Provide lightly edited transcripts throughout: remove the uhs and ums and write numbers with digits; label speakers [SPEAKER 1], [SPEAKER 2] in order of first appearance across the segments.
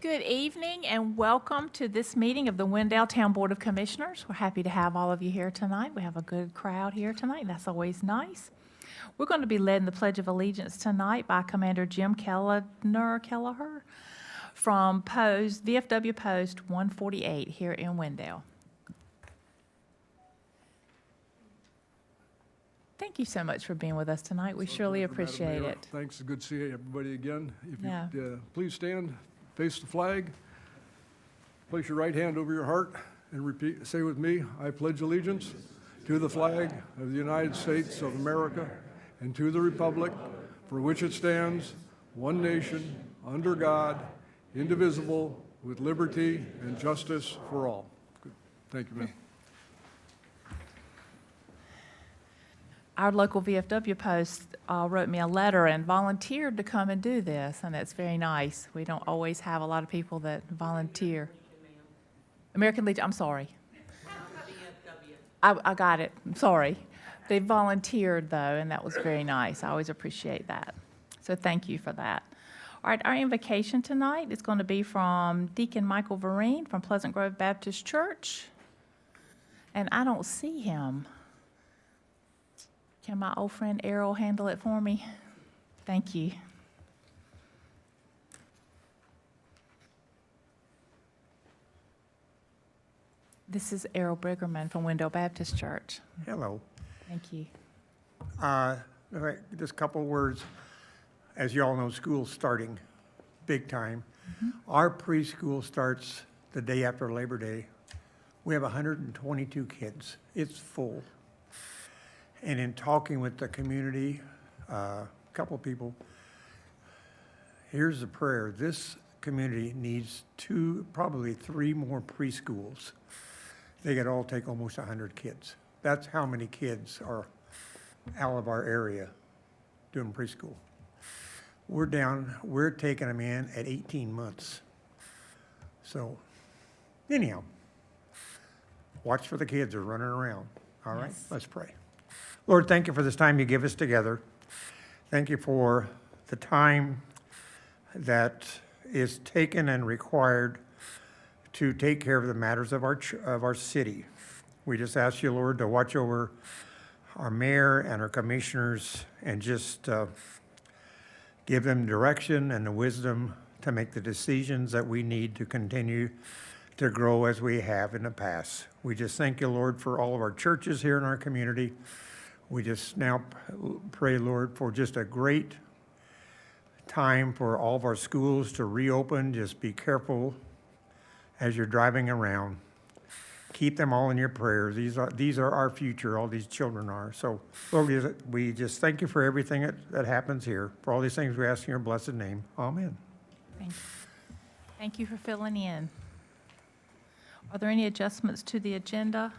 [SPEAKER 1] Good evening and welcome to this meeting of the Wendell Town Board of Commissioners. We're happy to have all of you here tonight. We have a good crowd here tonight. That's always nice. We're going to be led in the Pledge of Allegiance tonight by Commander Jim Kelleher from VFW Post 148 here in Wendell. Thank you so much for being with us tonight. We surely appreciate it.
[SPEAKER 2] Thanks. It's good to see everybody again. If
[SPEAKER 1] Yeah.
[SPEAKER 2] you please stand, face the flag, place your right hand over your heart, and repeat. Say with me, I pledge allegiance to the flag of the United States of America and to the republic for which it stands, one nation, under God, indivisible, with liberty and justice for all. Good. Thank you, ma'am.
[SPEAKER 1] Our local VFW Post wrote me a letter and volunteered to come and do this, and that's very nice. We don't always have a lot of people that volunteer. American Legion, I'm sorry. I got it, I'm sorry. They volunteered though, and that was very nice. I always appreciate that. So thank you for that. All right, our invocation tonight is going to be from Deacon Michael Vereen from Pleasant Grove Baptist Church. And I don't see him. Can my old friend Errol handle it for me? Thank you. This is Errol Briggerman from Wendell Baptist Church.
[SPEAKER 3] Hello.
[SPEAKER 1] Thank you.
[SPEAKER 3] All right, just a couple words. As you all know, school's starting big time. Our preschool starts the day after Labor Day. We have 122 kids. It's full. And in talking with the community, a couple people, here's the prayer. This community needs probably three more preschools. They could all take almost 100 kids. That's how many kids are out of our area doing preschool. We're taking them in at 18 months. So anyhow, watch for the kids are running around. All right,
[SPEAKER 1] Yes.
[SPEAKER 3] Let's pray. Lord, thank you for this time you give us together. Thank you for the time that is taken and required to take care of the matters of our city. We just ask you, Lord, to watch over our mayor and our commissioners and just give them direction and the wisdom to make the decisions that we need to continue to grow as we have in the past. We just thank you, Lord, for all of our churches here in our community. We just now pray, Lord, for just a great time for all of our schools to reopen. Just be careful as you're driving around. Keep them all in your prayers. These are our future, all these children are. So, Lord, we just thank you for everything that happens here. For all these things we ask in your blessed name. Amen.
[SPEAKER 1] Thank you. Thank you for filling in. Are there any adjustments to the agenda?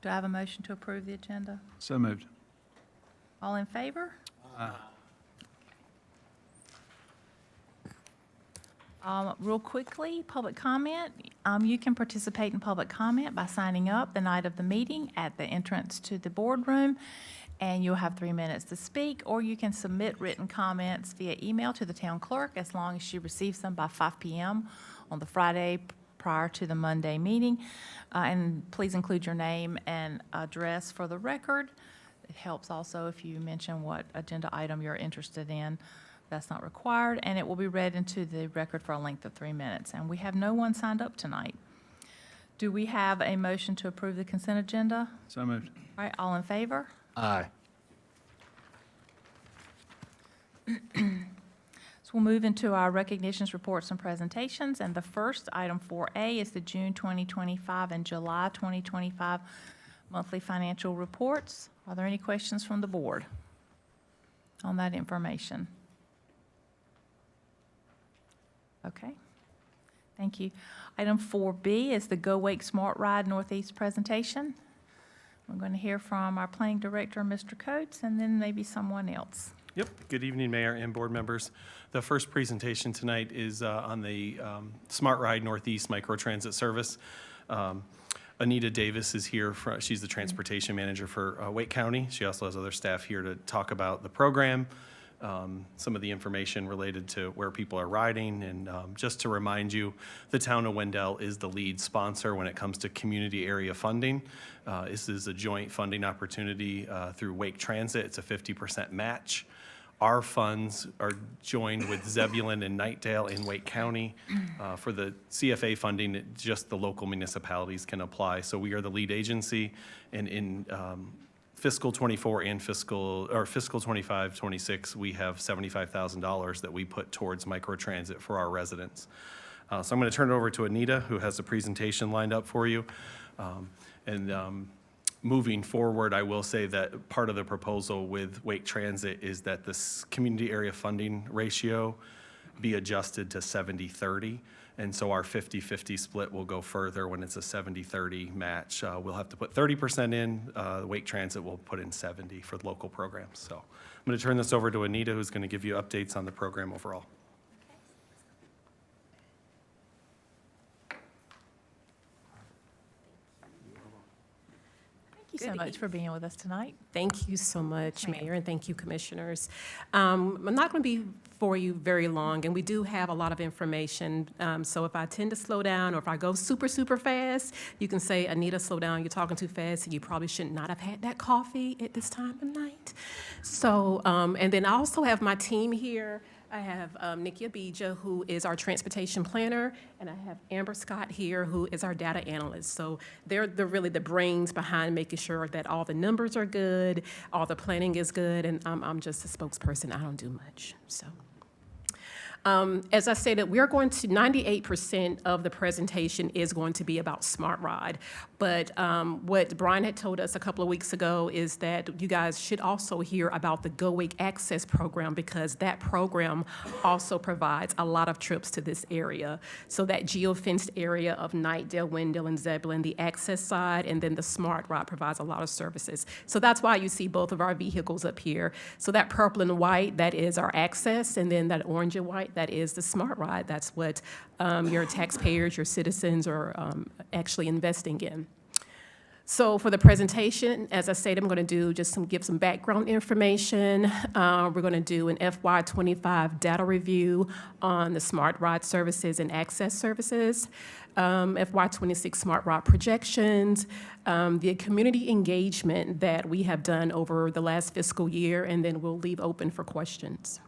[SPEAKER 1] Do I have a motion to approve the agenda?
[SPEAKER 4] So moved.
[SPEAKER 1] All in favor? Real quickly, public comment. You can participate in public comment by signing up the night of the meeting at the entrance to the boardroom, and you'll have 3 minutes to speak, or you can submit written comments via email to the town clerk as long as she receives them by 5 p.m. on the Friday prior to the Monday meeting. And please include your name and address for the record. It helps also if you mention what agenda item you're interested in. That's not required, and it will be read into the record for a length of 3 minutes. And we have no one signed up tonight. Do we have a motion to approve the consent agenda?
[SPEAKER 4] So moved.
[SPEAKER 1] All right, all in favor?
[SPEAKER 4] Aye.
[SPEAKER 1] So we'll move into our recognitions, reports, and presentations. And the first, item 4A, is the June 2025 and July 2025 monthly financial reports. Are there any questions from the board on that information? Okay, thank you. Item 4B is the Go Wake Smart Ride Northeast presentation. We're going to hear from our planning director, Mr. Coates, and then maybe someone else.
[SPEAKER 5] Yep. Good evening, Mayor and board members. The first presentation tonight is on the Smart Ride Northeast microtransit service. Anita Davis is here. She's the transportation manager for Wake County. She also has other staff here to talk about the program, some of the information related to where people are riding. And just to remind you, the town of Wendell is the lead sponsor when it comes to community area funding. This is a joint funding opportunity through Wake Transit. It's a 50% match. Our funds are joined with Zebulon and Knightdale in Wake County. For the CFA funding, just the local municipalities can apply. So we are the lead agency, and in fiscal 24 and fiscal 25, 26, we have $75,000 that we put towards microtransit for our residents. So I'm going to turn it over to Anita, who has a presentation lined up for you. Moving forward, I will say that part of the proposal with Wake Transit is that this community area funding ratio be adjusted to 70-30. And so our 50-50 split will go further when it's a 70-30 match. We'll have to put 30% in. Wake Transit will put in 70 for local programs. So I'm going to turn this over to Anita, who's going to give you updates on the program overall.
[SPEAKER 1] Thank you so much for being with us tonight.
[SPEAKER 4] Thank you so much, Mayor, and thank you, Commissioners. I'm not going to be for you very long, and we do have a lot of information. So if I tend to slow down or if I go super, super fast, you can say, Anita, slow down, you're talking too fast, and you probably should not have had that coffee at this time of night. So, and then I also have my team here. I have Nikki Abija, who is our transportation planner, and I have Amber Scott here, who is our data analyst. So they're really the brains behind making sure that all the numbers are good, all the planning is good, and I'm just a spokesperson. I don't do much, so. As I stated, we're going to, 98% of the presentation is going to be about Smart Ride. But what Brian had told us a couple of weeks ago is that you guys should also hear about the Go Wake Access program, because that program also provides a lot of trips to this area. So that geofenced area of Knightdale, Wendell, and Zebulon, the access side, and then the Smart Ride provides a lot of services. So that's why you see both of our vehicles up here. So that purple and white, that is our access, and then that orange and white, that is the Smart Ride. That's what your taxpayers, your citizens are actually investing in. So for the presentation, as I said, I'm going to do just give some background information. We're going to do an FY25 data review on the Smart Ride services and access services, FY26 Smart Ride projections, the community engagement that we have done over the last fiscal year, and then we'll leave open for questions.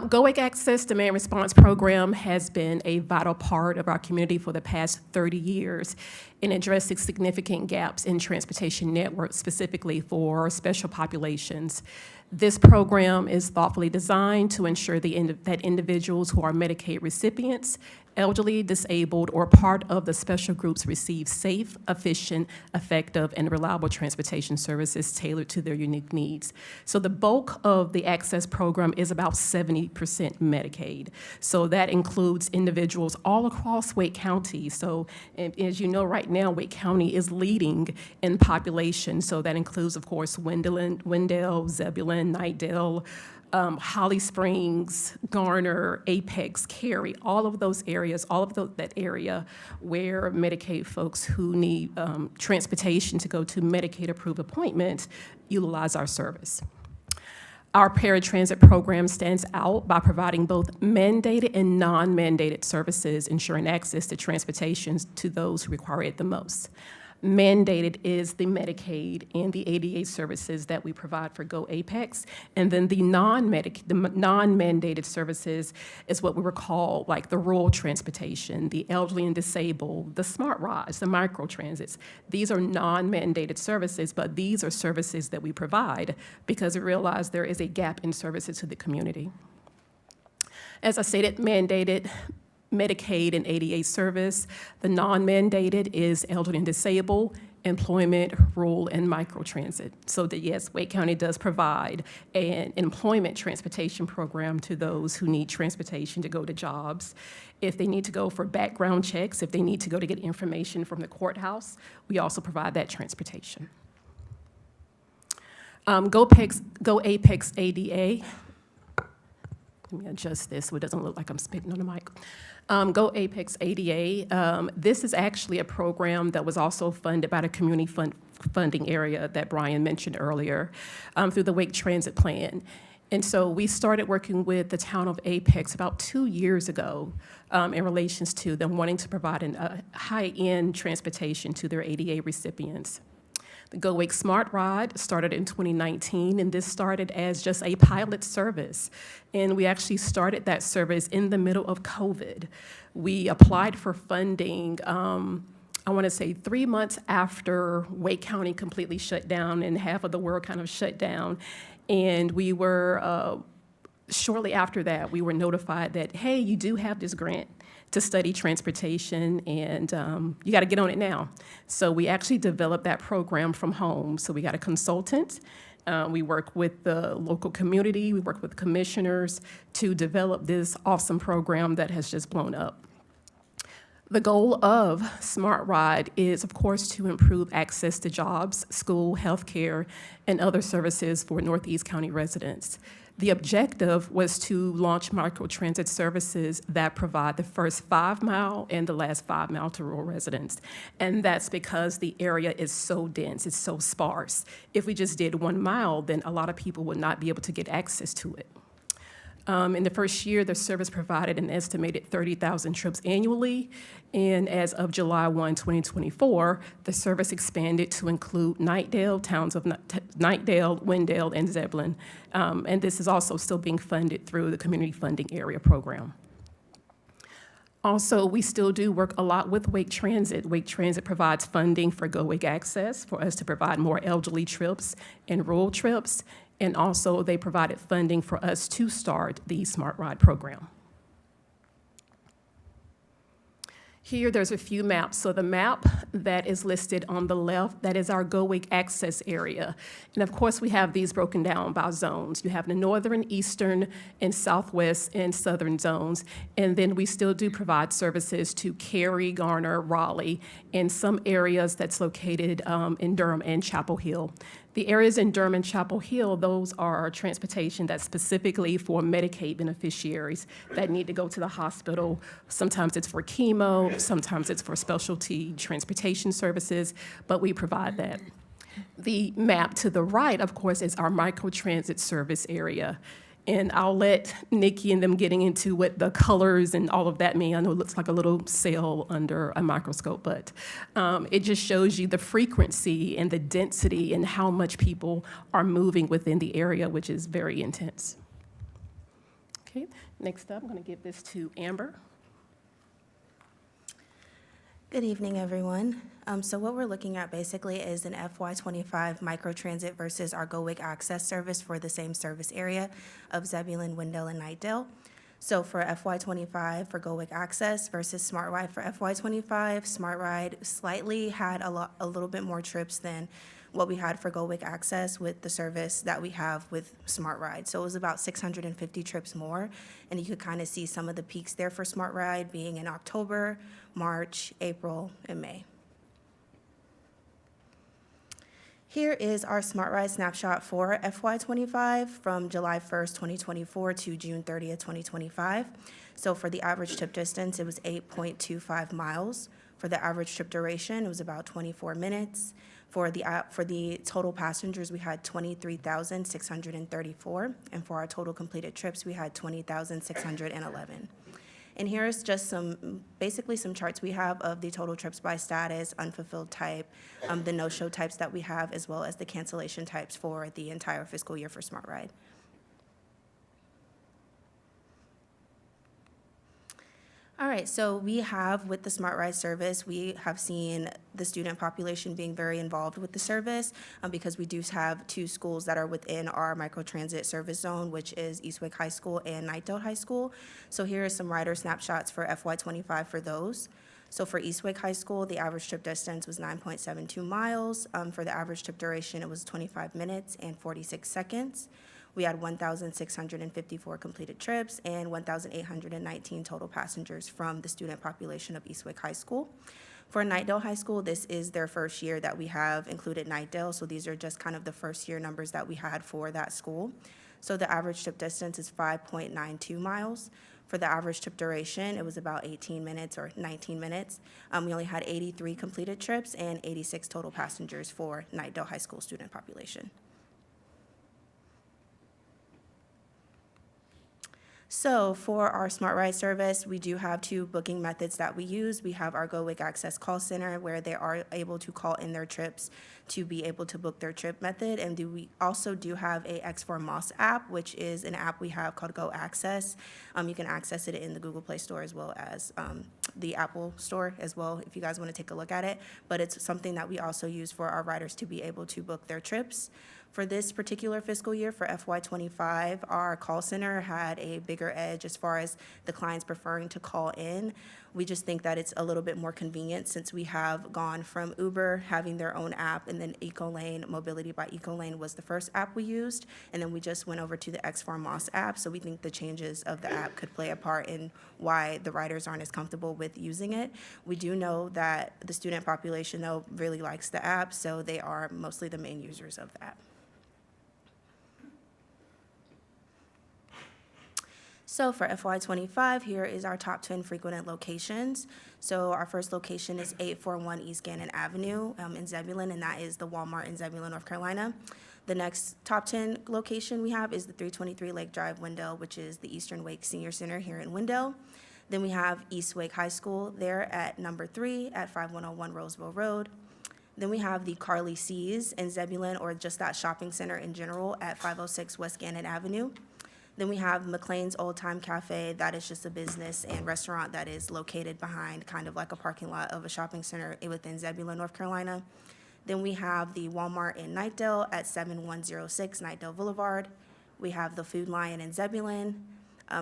[SPEAKER 4] Go Wake Access Demand Response Program has been a vital part of our community for the past 30 years in addressing significant gaps in transportation networks, specifically for special populations. This program is thoughtfully designed to ensure that individuals who are Medicaid recipients, elderly, disabled, or part of the special groups receive safe, efficient, effective, and reliable transportation services tailored to their unique needs. So the bulk of the access program is about 70% Medicaid. So that includes individuals all across Wake County. So as you know, right now, Wake County is leading in population. So that includes, of course, Wendell, Zebulon, Knightdale, Holly Springs, Garner, Apex, Cary, all of those areas, that area where Medicaid folks who need transportation to go to Medicaid-approved appointments utilize our service. Our paratransit program stands out by providing both mandated and non-mandated services, ensuring access to transportation to those who require it the most. Mandated is the Medicaid and the ADA services that we provide for Go Apex, and then the non-mandated services is what we would call like the rural transportation, the elderly and disabled, the smart rides, the microtransits. These are non-mandated services, but these are services that we provide because we realize there is a gap in services to the community. As I stated, mandated Medicaid and ADA service. The non-mandated is elderly and disabled, employment, rural, and microtransit. So that yes, Wake County does provide an employment transportation program to those who need transportation to go to jobs. If they need to go for background checks, if they need to go to get information from the courthouse, we also provide that transportation. Go Apex ADA. Let me adjust this so it doesn't look like I'm spitting on the mic. Go Apex ADA. This is actually a program that was also funded by the community funding area that Brian mentioned earlier through the Wake Transit Plan. And so we started working with the town of Apex about 2 years ago in relations to them wanting to provide a high-end transportation to their ADA recipients. The Go Wake Smart Ride started in 2019, and this started as just a pilot service. And we actually started that service in the middle of COVID. We applied for funding, I want to say 3 months after Wake County completely shut down and half of the world kind of shut down. And we were, shortly after that, we were notified that, hey, you do have this grant to study transportation, and you got to get on it now. So we actually developed that program from home. So we got a consultant. We work with the local community. We work with commissioners to develop this awesome program that has just blown up. The goal of Smart Ride is, of course, to improve access to jobs, school, healthcare, and other services for Northeast County residents. The objective was to launch microtransit services that provide the first 5 mile and the last 5 mile to rural residents. And that's because the area is so dense, it's so sparse. If we just did 1 mile, then a lot of people would not be able to get access to it. In the first year, the service provided an estimated 30,000 trips annually, and as of July 1, 2024, the service expanded to include Knightdale, towns of Knightdale, Wendell, and Zebulon, and this is also still being funded through the Community Funding Area Program. Also, we still do work a lot with Wake Transit. Wake Transit provides funding for Go Wake Access for us to provide more elderly trips and rural trips. And also, they provided funding for us to start the Smart Ride program. Here, there's a few maps. So the map that is listed on the left, that is our Go Wake access area. And of course, we have these broken down by zones. You have the northern, eastern, and southwest and southern zones. And then we still do provide services to Cary, Garner, Raleigh, and some areas that's located in Durham and Chapel Hill. The areas in Durham and Chapel Hill, those are transportation that's specifically for Medicaid beneficiaries that need to go to the hospital. Sometimes it's for chemo, sometimes it's for specialty transportation services, but we provide that. The map to the right, of course, is our microtransit service area. And I'll let Nikki and them getting into what the colors and all of that mean. I know it looks like a little cell under a microscope, but it just shows you the frequency and the density and how much people are moving within the area, which is very intense. Okay, next up, I'm going to give this to Amber.
[SPEAKER 6] Good evening, everyone. So what we're looking at basically is an FY25 microtransit versus our Go Wake access service for the same service area of Zebulon, Wendell, and Knightdale. So for FY25 for Go Wake access versus Smart Ride for FY25, Smart Ride slightly had a little bit more trips than what we had for Go Wake access with the service that we have with Smart Ride. So it was about 650 trips more, and you could kind of see some of the peaks there for Smart Ride being in October, March, April, and May. Here is our Smart Ride snapshot for FY25 from July 1st, 2024 to June 30th, 2025. So for the average trip distance, it was 8.25 miles. For the average trip duration, it was about 24 minutes. For the total passengers, we had 23,634, and for our total completed trips, we had 20,611. And here's just basically some charts we have of the total trips by status, unfulfilled type, the no-show types that we have, as well as the cancellation types for the entire fiscal year for Smart Ride. All right, so we have, with the Smart Ride service, we have seen the student population being very involved with the service because we do have 2 schools that are within our microtransit service zone, which is East Wake High School and Knightdale High School. So here are some rider snapshots for FY25 for those. So for East Wake High School, the average trip distance was 9.72 miles. For the average trip duration, it was 25 minutes and 46 seconds. We had 1,654 completed trips and 1,819 total passengers from the student population of East Wake High School. For Knightdale High School, this is their first year that we have included Knightdale, so these are just kind of the first year numbers that we had for that school. So the average trip distance is 5.92 miles. For the average trip duration, it was about 18 minutes or 19 minutes. We only had 83 completed trips and 86 total passengers for Knightdale High School student population. So for our Smart Ride service, we do have two booking methods that we use. We have our Go Wake Access call center where they are able to call in their trips to be able to book their trip method. And we also do have a X4 Moss app, which is an app we have called Go Access. You can access it in the Google Play Store as well as the Apple Store as well if you guys want to take a look at it. But it's something that we also use for our riders to be able to book their trips. For this particular fiscal year, for FY25, our call center had a bigger edge as far as the clients preferring to call in. We just think that it's a little bit more convenient since we have gone from Uber having their own app, and then EcoLane, Mobility by EcoLane was the first app we used, and then we just went over to the X4 Moss app. So we think the changes of the app could play a part in why the riders aren't as comfortable with using it. We do know that the student population, though, really likes the app, so they are mostly the main users of the app. So for FY25, here is our top 10 frequented locations. So our first location is 841 East Gannon Avenue in Zebulon, and that is the Walmart in Zebulon, North Carolina. The next top 10 location we have is the 323 Lake Drive, Wendell, which is the Eastern Wake Senior Center here in Wendell. Then we have East Wake High School there at number 3 at 5101 Roseville Road. Then we have the Carly C's in Zebulon, or just that shopping center in general, at 506 West Gannon Avenue. Then we have McLean's Old Time Cafe. That is just a business and restaurant that is located behind kind of like a parking lot of a shopping center within Zebulon, North Carolina. Then we have the Walmart in Knightdale at 7106 Knightdale Boulevard. We have the Food Lion in Zebulon,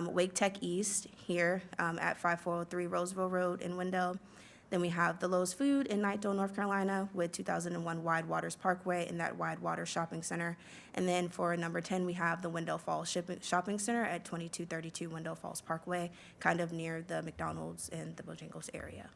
[SPEAKER 6] Wake Tech East here at 5403 Roseville Road in Wendell. Then we have the Lowe's Food in Knightdale, North Carolina, with 2001 Wide Waters Parkway in that Wide Water Shopping Center. And then for number 10, we have the Wendell Falls Shopping Center at 2232 Wendell Falls Parkway, kind of near the McDonald's and the Bojangles area.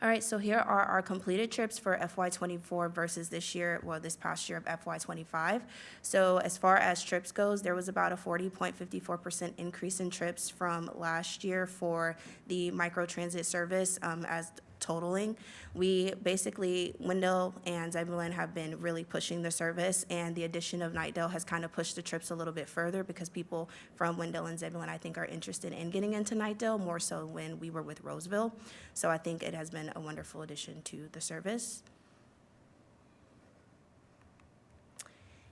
[SPEAKER 6] All right, so here are our completed trips for FY24 versus this past year of FY25. So as far as trips goes, there was about a 40.54% increase in trips from last year for the microtransit service as totaling. Wendell and Zebulon have been really pushing the service, and the addition of Knightdale has kind of pushed the trips a little bit further because people from Wendell and Zebulon, I think, are interested in getting into Knightdale more so when we were with Roseville. So I think it has been a wonderful addition to the service.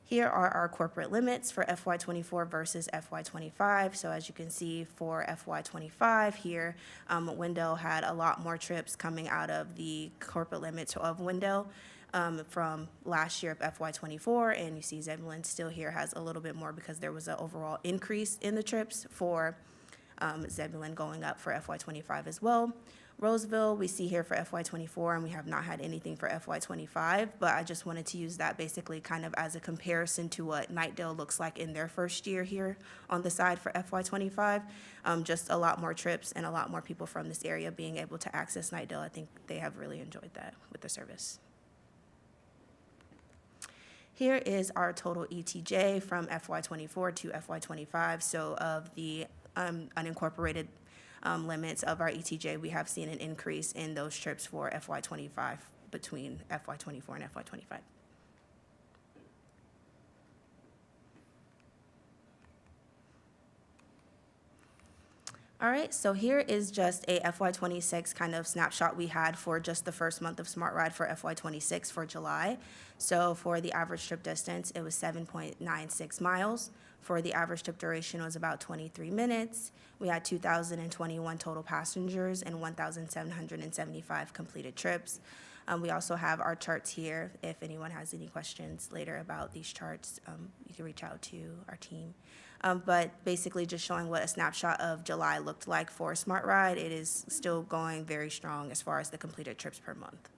[SPEAKER 6] Here are our corporate limits for FY24 versus FY25. So as you can see for FY25 here, Wendell had a lot more trips coming out of the corporate limits of Wendell from last year of FY24. And you see Zebulon still here has a little bit more because there was an overall increase in the trips for Zebulon going up for FY25 as well. Roseville, we see here for FY24, and we have not had anything for FY25, but I just wanted to use that basically kind of as a comparison to what Knightdale looks like in their first year here on the side for FY25. Just a lot more trips and a lot more people from this area being able to access Knightdale. I think they have really enjoyed that with the service. Here is our total ETJ from FY24 to FY25. So of the unincorporated limits of our ETJ, we have seen an increase in those trips for FY25 between FY24 and FY25. All right, so here is just a FY26 kind of snapshot we had for just the first month of Smart Ride for FY26 for July. So for the average trip distance, it was 7.96 miles. For the average trip duration, it was about 23 minutes. We had 2,021 total passengers and 1,775 completed trips. We also have our charts here. If anyone has any questions later about these charts, you can reach out to our team. But basically just showing what a snapshot of July looked like for Smart Ride. It is still going very strong as far as the completed trips per month.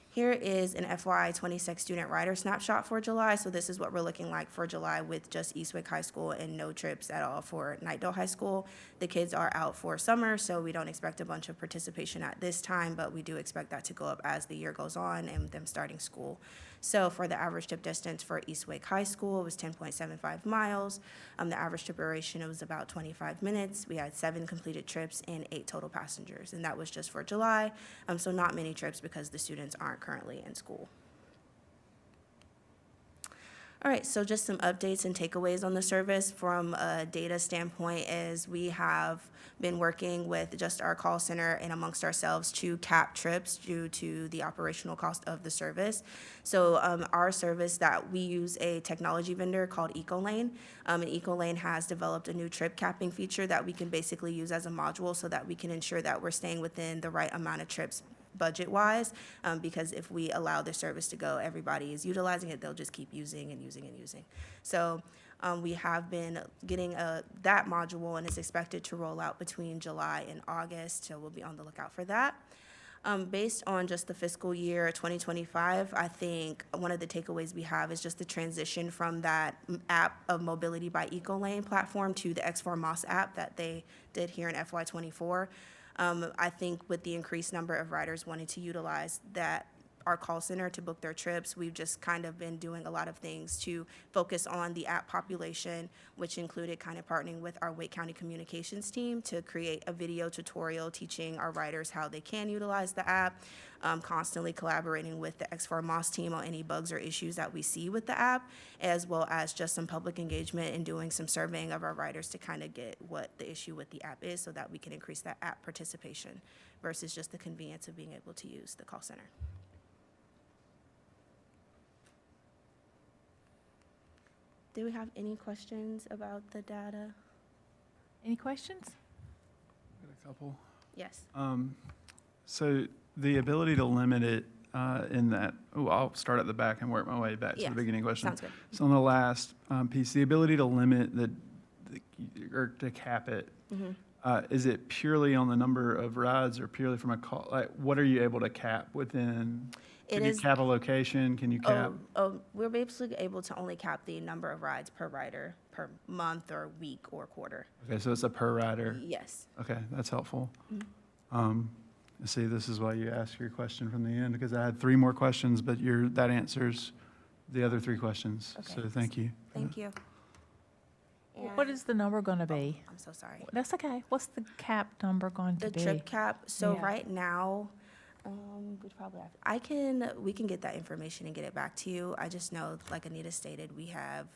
[SPEAKER 6] Here is an FY26 student rider snapshot for July. So this is what we're looking like for July with just Eastwick High School and no trips at all for Knightdale High School. The kids are out for summer, so we don't expect a bunch of participation at this time, but we do expect that to go up as the year goes on and them starting school. So for the average trip distance for Eastwick High School, it was 10.75 miles. The average trip duration, it was about 25 minutes. We had 7 completed trips and 8 total passengers, and that was just for July. So not many trips because the students aren't currently in school. All right, so just some updates and takeaways on the service from a data standpoint is we have been working with just our call center and amongst ourselves to cap trips due to the operational cost of the service. So our service that we use a technology vendor called EcoLane, and EcoLane has developed a new trip capping feature that we can basically use as a module so that we can ensure that we're staying within the right amount of trips budget-wise, because if we allow the service to go, everybody is utilizing it, they'll just keep using and using and using. So we have been getting that module, and it's expected to roll out between July and August, so we'll be on the lookout for that. Based on just the fiscal year 2025, I think one of the takeaways we have is just the transition from that app of Mobility by EcoLane platform to the X4 Moss app that they did here in FY24. I think with the increased number of riders wanting to utilize our call center to book their trips, we've just kind of been doing a lot of things to focus on the app population, which included kind of partnering with our Wake County communications team to create a video tutorial teaching our riders how they can utilize the app, constantly collaborating with the X4 Moss team on any bugs or issues that we see with the app, as well as just some public engagement and doing some surveying of our riders to kind of get what the issue with the app is so that we can increase that app participation versus just the convenience of being able to use the call center. Do we have any questions about the data?
[SPEAKER 1] Any questions?
[SPEAKER 7] Got a couple.
[SPEAKER 6] Yes.
[SPEAKER 7] So the ability to limit it in that, I'll start at the back and work my way back to
[SPEAKER 6] Yeah,
[SPEAKER 7] the beginning question.
[SPEAKER 6] sounds good.
[SPEAKER 7] So on the last piece, the ability to limit or to cap it, is it purely on the number of rides or purely from a call? Like, what are you able to cap within?
[SPEAKER 6] It
[SPEAKER 7] Can you
[SPEAKER 6] is-
[SPEAKER 7] cap a location? Can you cap?
[SPEAKER 6] We're basically able to only cap the number of rides per rider per month or week or quarter.
[SPEAKER 7] Okay, so it's a per rider.
[SPEAKER 6] Yes.
[SPEAKER 7] Okay, that's helpful. See, this is why you asked your question from the end, because I had 3 more questions, but that answers the other 3 questions.
[SPEAKER 6] Okay.
[SPEAKER 7] So thank you.
[SPEAKER 6] Thank you.
[SPEAKER 1] What is the number going to be?
[SPEAKER 6] I'm so sorry.
[SPEAKER 1] That's okay. What's the cap number going to
[SPEAKER 6] The
[SPEAKER 1] be?
[SPEAKER 6] trip cap, so
[SPEAKER 1] Yeah.
[SPEAKER 6] right now, we'd probably have, we can get that information and get it back to you. I just know, like Anita stated, we have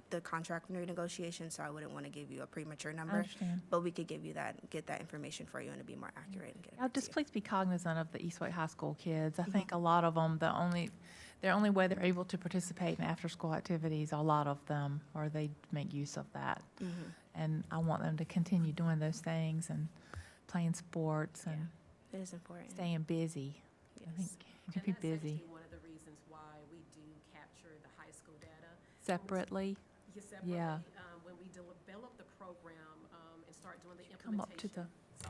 [SPEAKER 6] the contract renegotiation, so I wouldn't want to give you a premature number.
[SPEAKER 1] understand.
[SPEAKER 6] But we could give you get that information for you and it'd be more accurate and get it
[SPEAKER 1] Now,
[SPEAKER 6] back to
[SPEAKER 1] just
[SPEAKER 6] you.
[SPEAKER 1] please be cognizant of the Eastway High School kids. I think a lot of them, their only way they're able to participate in after-school activities, a lot of them, or they make use of that. And I want them to continue doing those things and playing sports and
[SPEAKER 6] It is important.
[SPEAKER 1] staying busy. I think you can be busy
[SPEAKER 4] one of the reasons why we do capture the high school data.
[SPEAKER 1] separately. Yeah.
[SPEAKER 4] When we develop the program and start doing the
[SPEAKER 1] Come up to
[SPEAKER 4] implementation.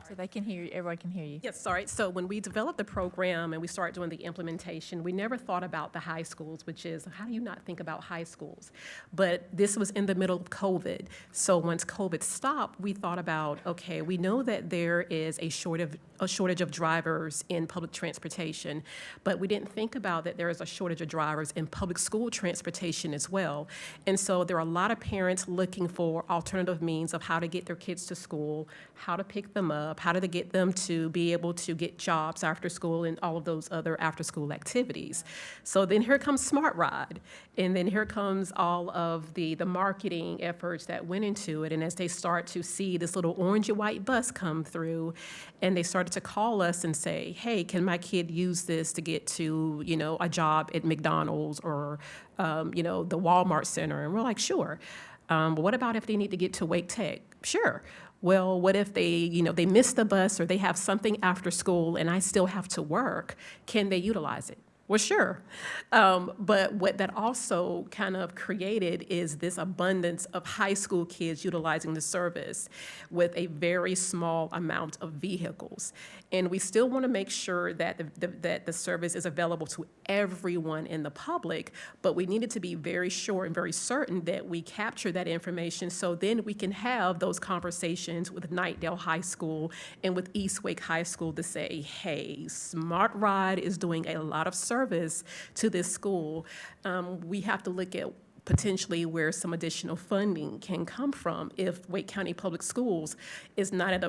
[SPEAKER 1] so they can hear you, everyone can hear you.
[SPEAKER 4] Yes, sorry. So when we developed the program and we started doing the implementation, we never thought about the high schools, which is, how do you not think about high schools? But this was in the middle of COVID. So once COVID stopped, we thought about, okay, we know that there is a shortage of drivers in public transportation, but we didn't think about that there is a shortage of drivers in public school transportation as well. And so there are a lot of parents looking for alternative means of how to get their kids to school, how to pick them up, how to get them to be able to get jobs after school and all of those other after-school activities. So then here comes Smart Ride, and then here comes all of the marketing efforts that went into it. And as they start to see this little orange and white bus come through, and they started to call us and say, hey, can my kid use this to get to, a job at McDonald's or, the Walmart Center? And we're like, sure. But what about if they need to get to Wake Tech? Sure. Well, what if they miss the bus or they have something after school and I still have to work? Can they utilize it? Well, sure. But what that also kind of created is this abundance of high school kids utilizing the service with a very small amount of vehicles. And we still want to make sure that that the service is available to everyone in the public, but we needed to be very sure and very certain that we capture that information so then we can have those conversations with Nightdale High School and with Eastwake High School to say, hey, Smart Ride is doing a lot of service to this school. We have to look at potentially where some additional funding can come from if Wake County Public Schools is not at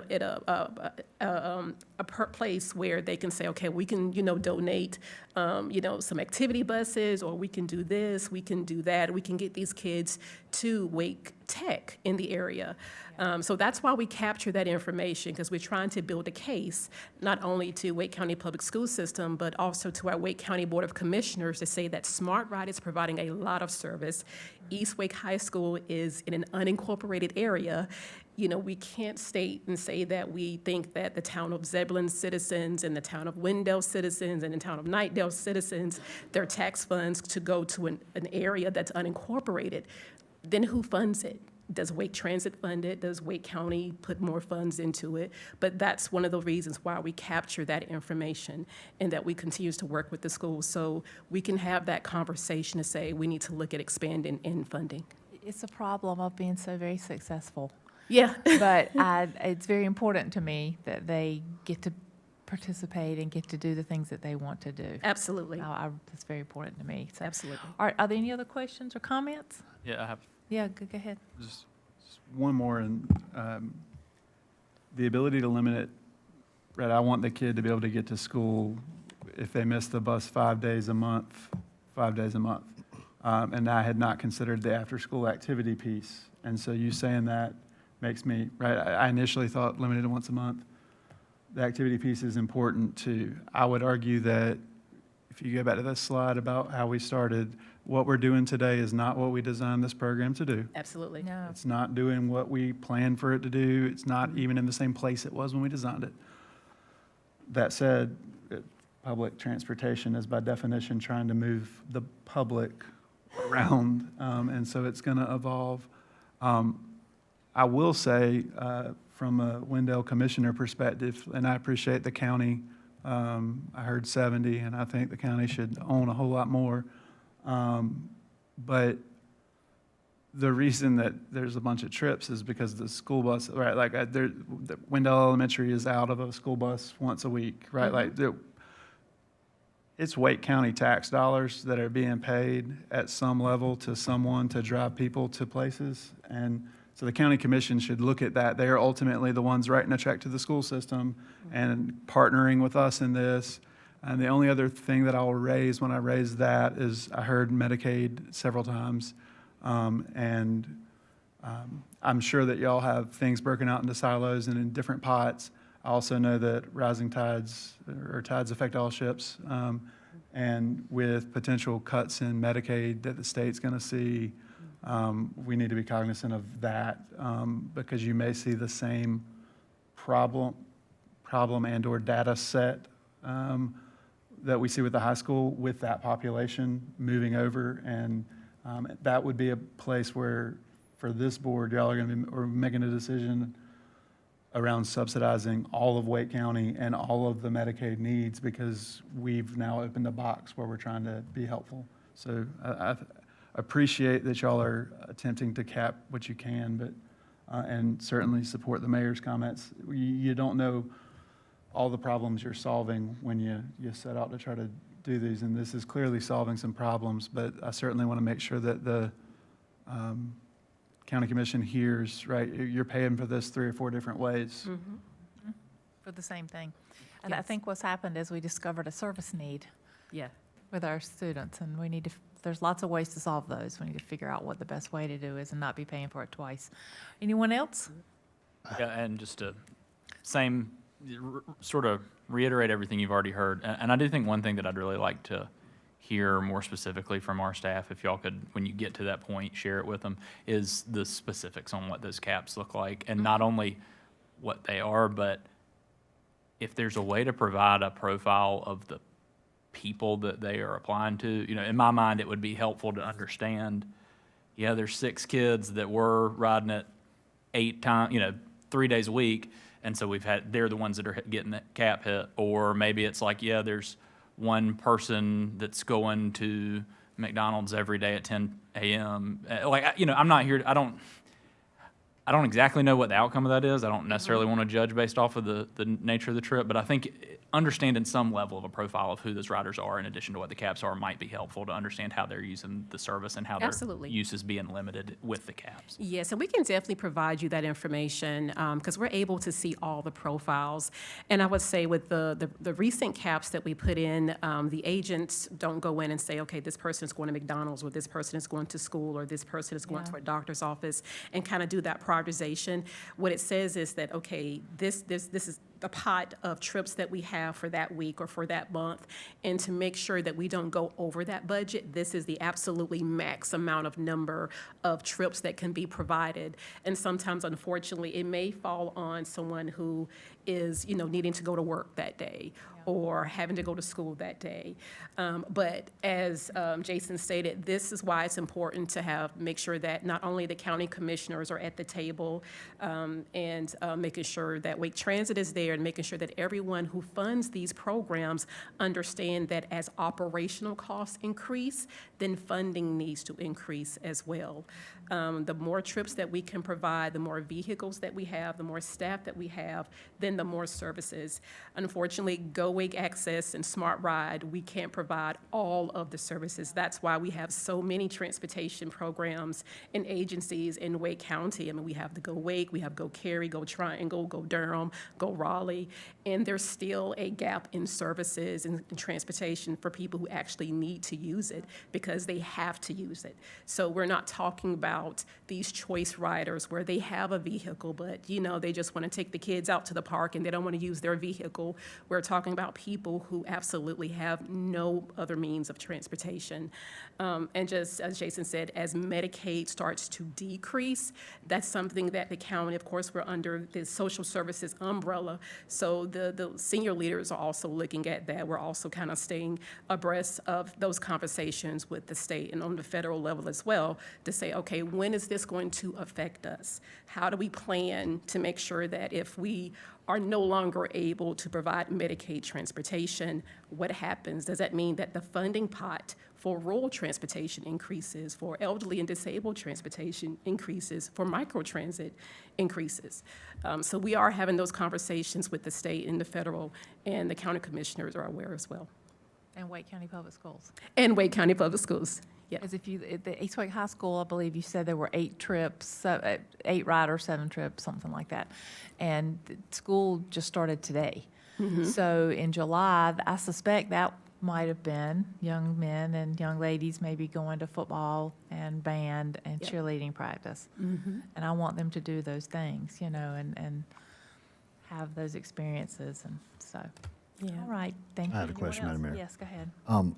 [SPEAKER 4] a place where they can say, okay, we can, donate, some activity buses, or we can do this, we can do that, we can get these kids to Wake Tech in the area. So that's why we capture that information, because we're trying to build a case, not only to Wake County Public School System, but also to our Wake County Board of Commissioners to say that Smart Ride is providing a lot of service. East Wake High School is in an unincorporated area. We can't state and say that we think that the town of Zebulon citizens and the town of Wendell citizens and the town of Nightdale citizens, their tax funds to go to an area that's unincorporated. Then who funds it? Does Wake Transit fund it? Does Wake County put more funds into it? But that's one of the reasons why we capture that information and that we continue to work with the schools, so we can have that conversation to say we need to look at expanding in funding.
[SPEAKER 1] It's a problem of being so very successful.
[SPEAKER 4] Yeah.
[SPEAKER 1] But it's very important to me that they get to participate and get to do the things that they want to do.
[SPEAKER 4] Absolutely.
[SPEAKER 1] It's very important to me. So,
[SPEAKER 4] Absolutely.
[SPEAKER 1] are there any other questions or comments?
[SPEAKER 8] Yeah, I have
[SPEAKER 1] Yeah, go ahead.
[SPEAKER 7] Just one more, and the ability to limit it, right, I want the kid to be able to get to school if they miss the bus 5 days a month, 5 days a month. And I had not considered the after-school activity piece. And so you saying that makes me, right, I initially thought limited to once a month. The activity piece is important too. I would argue that if you go back to this slide about how we started, what we're doing today is not what we designed this program to do.
[SPEAKER 4] Absolutely.
[SPEAKER 1] No.
[SPEAKER 7] It's not doing what we planned for it to do. It's not even in the same place it was when we designed it. That said, public transportation is by definition trying to move the public around, and so it's going to evolve. I will say, from a Wendell Commissioner perspective, and I appreciate the county, I heard 70, and I think the county should own a whole lot more. But the reason that there's a bunch of trips is because the school bus, right, like the Wendell Elementary is out of a school bus once a week, right? Like it's Wake County tax dollars that are being paid at some level to someone to drive people to places. And so the county commission should look at that. They are ultimately the ones writing a check to the school system and partnering with us in this. And the only other thing that I'll raise when I raise that is I heard Medicaid several times. I'm sure that y'all have things broken out into silos and in different pots. I also know that rising tides or tides affect all ships. And with potential cuts in Medicaid that the state's going to see, we need to be cognizant of that, because you may see the same problem and or data set that we see with the high school with that population moving over. And that would be a place where, for this board, y'all are going to be making a decision around subsidizing all of Wake County and all of the Medicaid needs, because we've now opened a box where we're trying to be helpful. So I appreciate that y'all are attempting to cap what you can, but and certainly support the mayor's comments. You don't know all the problems you're solving when you set out to try to do these, and this is clearly solving some problems, but I certainly want to make sure that the county commission hears, right, you're paying for this 3 or 4 different ways.
[SPEAKER 1] Mm-hmm. For the same thing. And I
[SPEAKER 4] Yes.
[SPEAKER 1] think what's happened is we discovered a service need
[SPEAKER 4] Yeah.
[SPEAKER 1] with our students, and we need to, there's lots of ways to solve those. We need to figure out what the best way to do is and not be paying for it twice. Anyone else?
[SPEAKER 8] Yeah, and just to sort of reiterate everything you've already heard. And I do think one thing that I'd really like to hear more specifically from our staff, if y'all could, when you get to that point, share it with them, is the specifics on what those caps look like. And not only what they are, but if there's a way to provide a profile of the people that they are applying to. In my mind, it would be helpful to understand, there's 6 kids that were riding it 8 times, 3 days a week. And so they're the ones that are getting that cap hit. Or maybe it's like, there's one person that's going to McDonald's every day at 10 a.m. I'm not here, I don't exactly know what the outcome of that is. I don't necessarily want to judge based off of the nature of the trip, but I think understanding some level of a profile of who those riders are in addition to what the caps are might be helpful to understand how they're using the service and how their
[SPEAKER 4] Absolutely.
[SPEAKER 8] use is being limited with the caps.
[SPEAKER 4] Yes, and we can definitely provide you that information because we're able to see all the profiles. And I would say with the recent caps that we put in, the agents don't go in and say, okay, this person is going to McDonald's or this person is going to school or this person is going to a doctor's office and kind of do that prioritization. What it says is that, okay, this is the pot of trips that we have for that week or for that month, and to make sure that we don't go over that budget, this is the absolutely max amount of number of trips that can be provided. And sometimes, unfortunately, it may fall on someone who is, needing to go to work that day or having to go to school that day. But as Jason stated, this is why it's important to make sure that not only the county commissioners are at the table and making sure that Wake Transit is there and making sure that everyone who funds these programs understand that as operational costs increase, then funding needs to increase as well. The more trips that we can provide, the more vehicles that we have, the more staff that we have, then the more services. Unfortunately, Go Wake Access and Smart Ride, we can't provide all of the services. That's why we have so many transportation programs and agencies in Wake County. I mean, we have the Go Wake, we have Go Cary, Go Triangle, Go Durham, Go Raleigh, and there's still a gap in services and transportation for people who actually need to use it because they have to use it. So we're not talking about these choice riders where they have a vehicle, but they just want to take the kids out to the park and they don't want to use their vehicle. We're talking about people who absolutely have no other means of transportation. And just as Jason said, as Medicaid starts to decrease, that's something that the county, of course, we're under the social services umbrella. So the senior leaders are also looking at that. We're also kind of staying abreast of those conversations with the state and on the federal level as well to say, okay, when is this going to affect us? How do we plan to make sure that if we are no longer able to provide Medicaid transportation, what happens? Does that mean that the funding pot for rural transportation increases, for elderly and disabled transportation increases, for microtransit increases? So we are having those conversations with the state and the federal, and the county commissioners are aware as well.
[SPEAKER 1] And Wake County Public Schools.
[SPEAKER 4] And Wake County Public Schools, yes.
[SPEAKER 1] Because at the East Wake High School, I believe you said there were 8 trips, 8 riders, 7 trips, something like that. And the school just started today. So in July, I suspect that might have been young men and young ladies maybe going to football and band and cheerleading practice. And I want them to do those things, and have those experiences. And so, all right, thank you.
[SPEAKER 9] I have a
[SPEAKER 1] Anyone
[SPEAKER 9] question,
[SPEAKER 1] else?
[SPEAKER 9] Madam Mayor.
[SPEAKER 1] Yes, go ahead.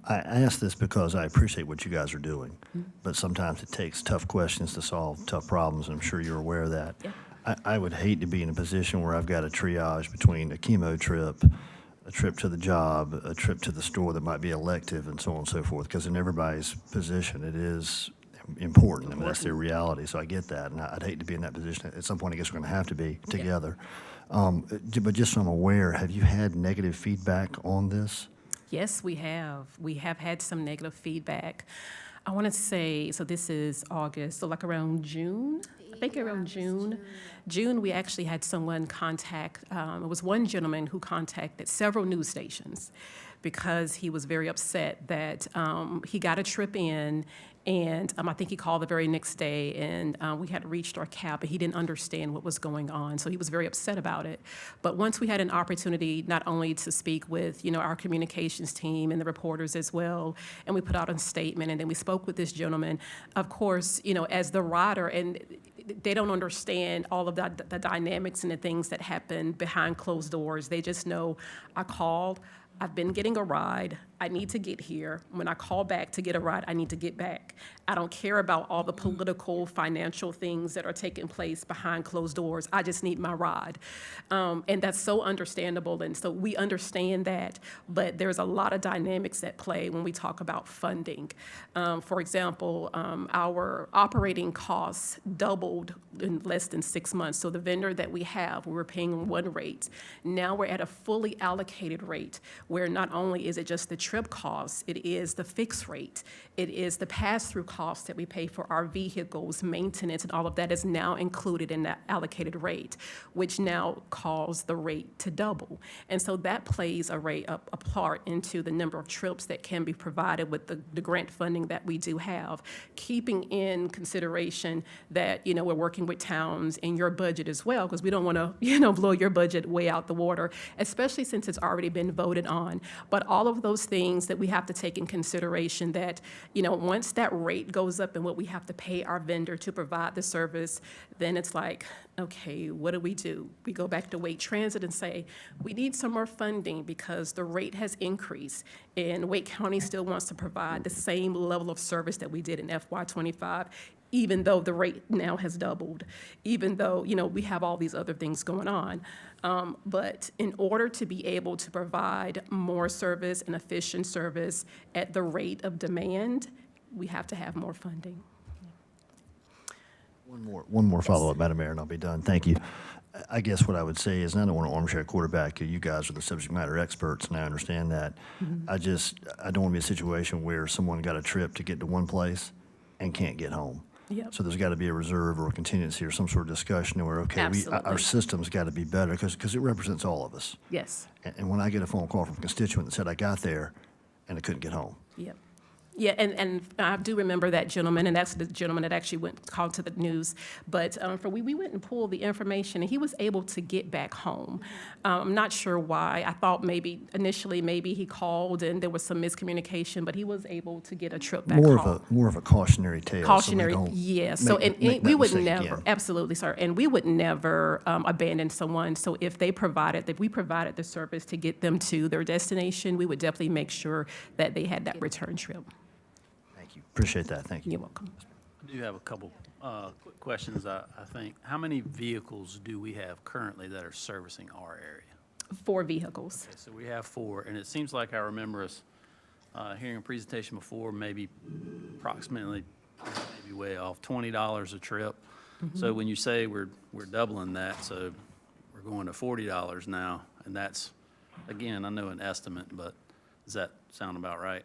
[SPEAKER 9] I ask this because I appreciate what you guys are doing, but sometimes it takes tough questions to solve tough problems, and I'm sure you're aware of that.
[SPEAKER 4] Yeah.
[SPEAKER 9] I would hate to be in a position where I've got a triage between a chemo trip, a trip to the job, a trip to the store that might be elective, and so on and so forth, because in everybody's position, it is important. I mean, that's their reality, so I get that, and I'd hate to be in that position. At some point, I guess we're going to have to be together. But just so I'm aware, have you had negative feedback on this?
[SPEAKER 4] Yes, we have. We have had some negative feedback. I want to say, so this is August, so like around June? I think around June. June, we actually had someone contact, it was one gentleman who contacted several news stations because he was very upset that he got a trip in, and I think he called the very next day, and we had reached our cap, but he didn't understand what was going on, so he was very upset about it. But once we had an opportunity not only to speak with, our communications team and the reporters as well, and we put out a statement, and then we spoke with this gentleman, of course, as the rider, and they don't understand all of the dynamics and the things that happen behind closed doors. They just know, I called, I've been getting a ride, I need to get here. When I call back to get a ride, I need to get back. I don't care about all the political, financial things that are taking place behind closed doors. I just need my ride. And that's so understandable, and so we understand that, but there's a lot of dynamics at play when we talk about funding. For example, our operating costs doubled in less than 6 months. So the vendor that we have, we were paying one rate. Now we're at a fully allocated rate, where not only is it just the trip costs. It is the fixed rate. It is the pass-through costs that we pay for our vehicles, maintenance, and all of that is now included in that allocated rate, which now caused the rate to double. And so that plays a part into the number of trips that can be provided with the grant funding that we do have, keeping in consideration that, we're working with towns in your budget as well, because we don't want to, blow your budget way out the water, especially since it's already been voted on. But all of those things that we have to take in consideration that, once that rate goes up and what we have to pay our vendor to provide the service, then it's like, okay, what do? We go back to Wake Transit and say, we need some more funding because the rate has increased, and Wake County still wants to provide the same level of service that we did in FY25, even though the rate now has doubled, even though, we have all these other things going on. But in order to be able to provide more service and efficient service at the rate of demand, we have to have more funding.
[SPEAKER 9] One more follow-up, Madam Mayor, and I'll be done. Thank you. I guess what I would say is, and I don't want to armchair quarterback you. You guys are the subject matter experts, and I understand that. I don't want to be a situation where someone got a trip to get to one place and can't get home.
[SPEAKER 4] Yep.
[SPEAKER 9] So there's got to be a reserve or a contingency or some sort of discussion where, okay, our
[SPEAKER 4] Absolutely.
[SPEAKER 9] system's got to be better because it represents all of us.
[SPEAKER 4] Yes.
[SPEAKER 9] And when I get a phone call from a constituent that said I got there and I couldn't get home,
[SPEAKER 4] Yep. Yeah, and I do remember that gentleman, and that's the gentleman that actually called to the news. But we went and pulled the information, and he was able to get back home. I'm not sure why. I thought initially he called and there was some miscommunication, but he was able to get a trip back home.
[SPEAKER 9] more of a cautionary tale.
[SPEAKER 4] Cautionary,
[SPEAKER 9] so we don't
[SPEAKER 4] yes. So,
[SPEAKER 9] make
[SPEAKER 4] and
[SPEAKER 9] that
[SPEAKER 4] we would
[SPEAKER 9] mistake
[SPEAKER 4] never,
[SPEAKER 9] again.
[SPEAKER 4] absolutely, sir, and we would never abandon someone. So if we provided the service to get them to their destination, we would definitely make sure that they had that return trip.
[SPEAKER 9] Thank you. Appreciate that. Thank you.
[SPEAKER 4] You're welcome.
[SPEAKER 10] I do have a couple quick questions, I think. How many vehicles do we have currently that are servicing our area?
[SPEAKER 4] 4 vehicles.
[SPEAKER 10] Okay, so we have 4, and it seems like I remember us hearing a presentation before, maybe approximately, maybe way off, $20 a trip. So when you say we're doubling that, so we're going to $40 now, and that's, again, I know an estimate, but does that sound about right?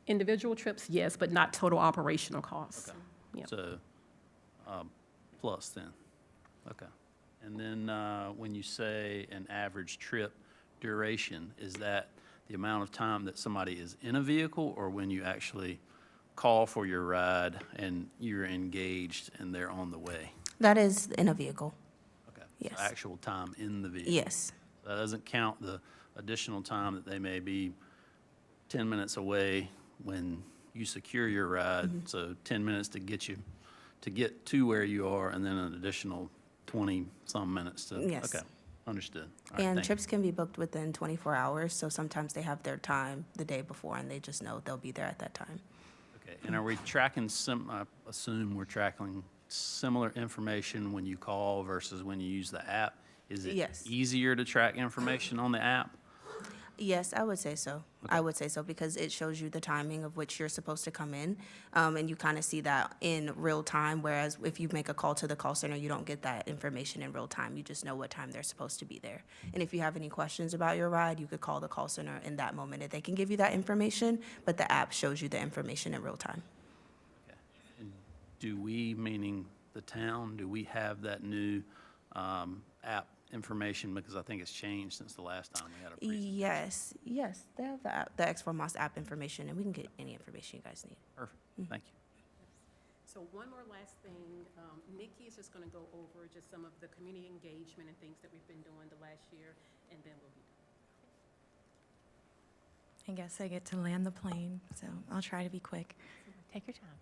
[SPEAKER 4] Individual trips, yes, but not total operational costs.
[SPEAKER 10] Okay.
[SPEAKER 4] Yep.
[SPEAKER 10] So, plus then, okay. And then, when you say an average trip duration, is that the amount of time that somebody is in a vehicle, or when you actually call for your ride and you're engaged and they're on the way?
[SPEAKER 6] That is in a vehicle.
[SPEAKER 10] Okay.
[SPEAKER 6] Yes.
[SPEAKER 10] So actual time in the vehicle?
[SPEAKER 6] Yes.
[SPEAKER 10] That doesn't count the additional time that they may be 10 minutes away when you secure your ride, so 10 minutes to get to where you are, and then an additional 20-some minutes to.
[SPEAKER 6] Yes.
[SPEAKER 10] Okay, understood. All right,
[SPEAKER 6] And
[SPEAKER 10] thank you.
[SPEAKER 6] trips can be booked within 24 hours, so sometimes they have their time the day before, and they just know they'll be there at that time.
[SPEAKER 10] Okay, and are we tracking I assume we're tracking similar information when you call versus when you use the app? Is it
[SPEAKER 6] Yes.
[SPEAKER 10] easier to track information on the app?
[SPEAKER 6] Yes, I would say so. I would say so because it shows you the timing of which you're supposed to come in, and you kind of see that in real time, whereas if you make a call to the call center, you don't get that information in real time. You just know what time they're supposed to be there. And if you have any questions about your ride, you could call the call center in that moment, and they can give you that information, but the app shows you the information in real time.
[SPEAKER 10] Okay. And do we, meaning the town, do we have that new app information? Because I think it's changed since the last time we had a presentation.
[SPEAKER 6] Yes, they have the app, the X4 Moss app information, and we can get any information you guys need.
[SPEAKER 10] Perfect, thank you.
[SPEAKER 4] So one more last thing, Nikki is just going to go over just some of the community engagement and things that we've been doing the last year, and then we'll be done.
[SPEAKER 11] I guess I get to land the plane, so I'll try to be quick.
[SPEAKER 1] Take your time.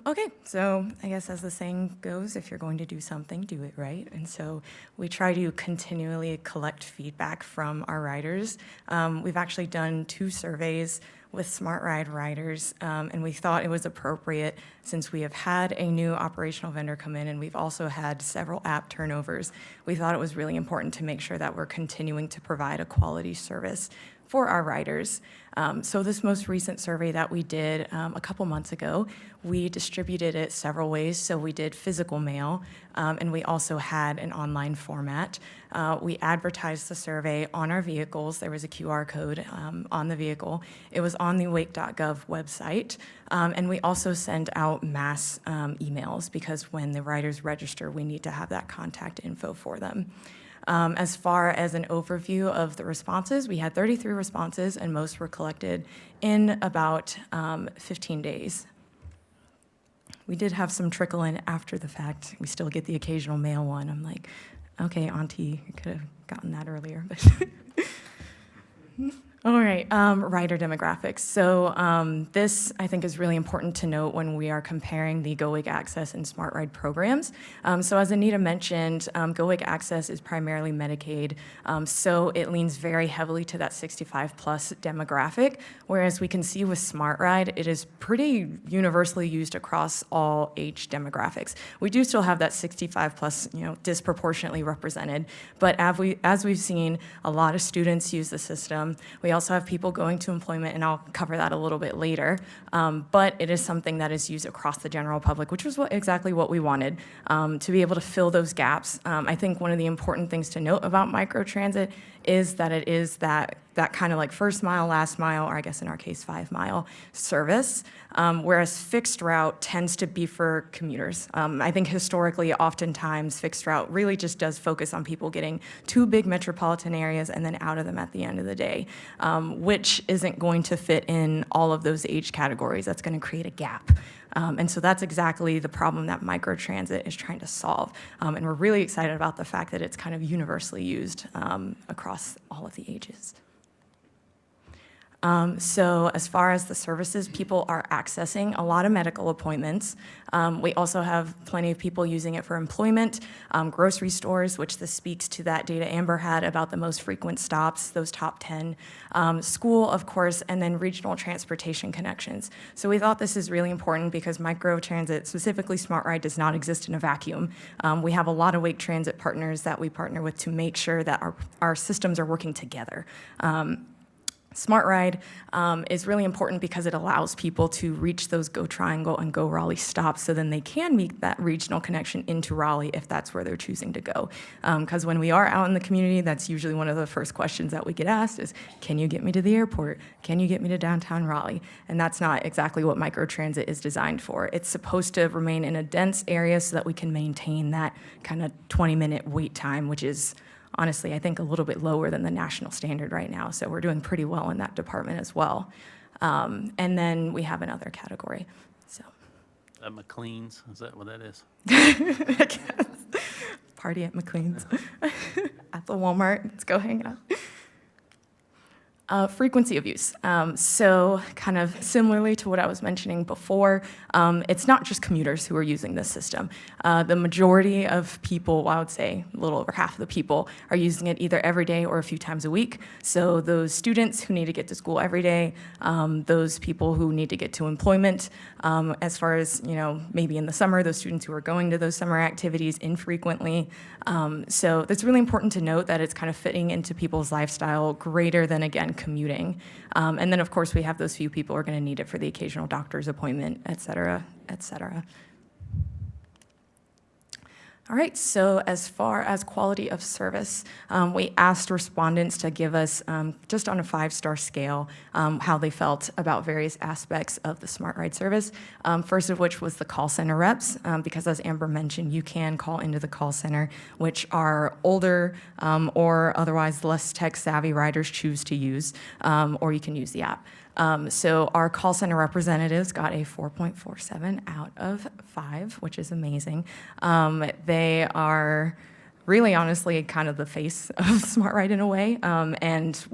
[SPEAKER 11] Okay, so I guess as the saying goes, if you're going to do something, do it right. And so we try to continually collect feedback from our riders. We've actually done 2 surveys with Smart Ride riders, and we thought it was appropriate since we have had a new operational vendor come in and we've also had several app turnovers. We thought it was really important to make sure that we're continuing to provide a quality service for our riders. So this most recent survey that we did a couple months ago, we distributed it several ways. So we did physical mail, and we also had an online format. We advertised the survey on our vehicles. There was a QR code on the vehicle. It was on the wake.gov website. And we also send out mass emails because when the riders register, we need to have that contact info for them. As far as an overview of the responses, we had 33 responses, and most were collected in about 15 days. We did have some trickle in after the fact. We still get the occasional mail one. I'm like, okay, Auntie, you could have gotten that earlier. But all right, rider demographics. So this, I think, is really important to note when we are comparing the Go Wake Access and Smart Ride programs. So as Anita mentioned, Go Wake Access is primarily Medicaid, so it leans very heavily to that 65-plus demographic, whereas we can see with Smart Ride, it is pretty universally used across all age demographics. We do still have that 65-plus, disproportionately represented, but as we've seen, a lot of students use the system. We also have people going to employment, and I'll cover that a little bit later. But it is something that is used across the general public, which was exactly what we wanted, to be able to fill those gaps. I think one of the important things to note about microtransit is that it is that kind of like first mile, last mile, or I guess in our case, 5 mile service, whereas fixed route tends to be for commuters. I think historically, oftentimes, fixed route really just does focus on people getting to big metropolitan areas and then out of them at the end of the day, which isn't going to fit in all of those age categories. That's going to create a gap. And so that's exactly the problem that microtransit is trying to solve. And we're really excited about the fact that it's kind of universally used across all of the ages. So as far as the services, people are accessing a lot of medical appointments. We also have plenty of people using it for employment, grocery stores, which this speaks to that data Amber had about the most frequent stops, those top 10, school, of course, and then regional transportation connections. So we thought this is really important because microtransit, specifically Smart Ride, does not exist in a vacuum. We have a lot of Wake Transit partners that we partner with to make sure that our systems are working together. Smart Ride is really important because it allows people to reach those Go Triangle and Go Raleigh stops so then they can make that regional connection into Raleigh if that's where they're choosing to go. Because when we are out in the community, that's usually one of the first questions that we get asked is, can you get me to the airport? Can you get me to downtown Raleigh? And that's not exactly what microtransit is designed for. It's supposed to remain in a dense area so that we can maintain that kind of 20-minute wait time, which is honestly, I think a little bit lower than the national standard right now. So we're doing pretty well in that department as well. And then we have another category. So
[SPEAKER 10] McLean's, is that what that is?
[SPEAKER 11] I guess. Party at McLean's. At the Walmart, let's go hang out. Frequency of use. So kind of similarly to what I was mentioning before, it's not just commuters who are using this system. The majority of people, well, I would say a little over half of the people, are using it either every day or a few times a week. So those students who need to get to school every day, those people who need to get to employment, as far as, maybe in the summer, those students who are going to those summer activities infrequently. So it's really important to note that it's kind of fitting into people's lifestyle greater than, again, commuting. And then, of course, we have those few people who are going to need it for the occasional doctor's appointment, et cetera, et cetera. All right, so as far as quality of service, we asked respondents to give us, just on a 5-star scale, how they felt about various aspects of the Smart Ride service. First of which was the call center reps, because as Amber mentioned, you can call into the call center, which our older or otherwise less tech-savvy riders choose to use, or you can use the app. So our call center representatives got a 4.47 out of 5, which is amazing. They are really honestly kind of the face of Smart Ride in a way. And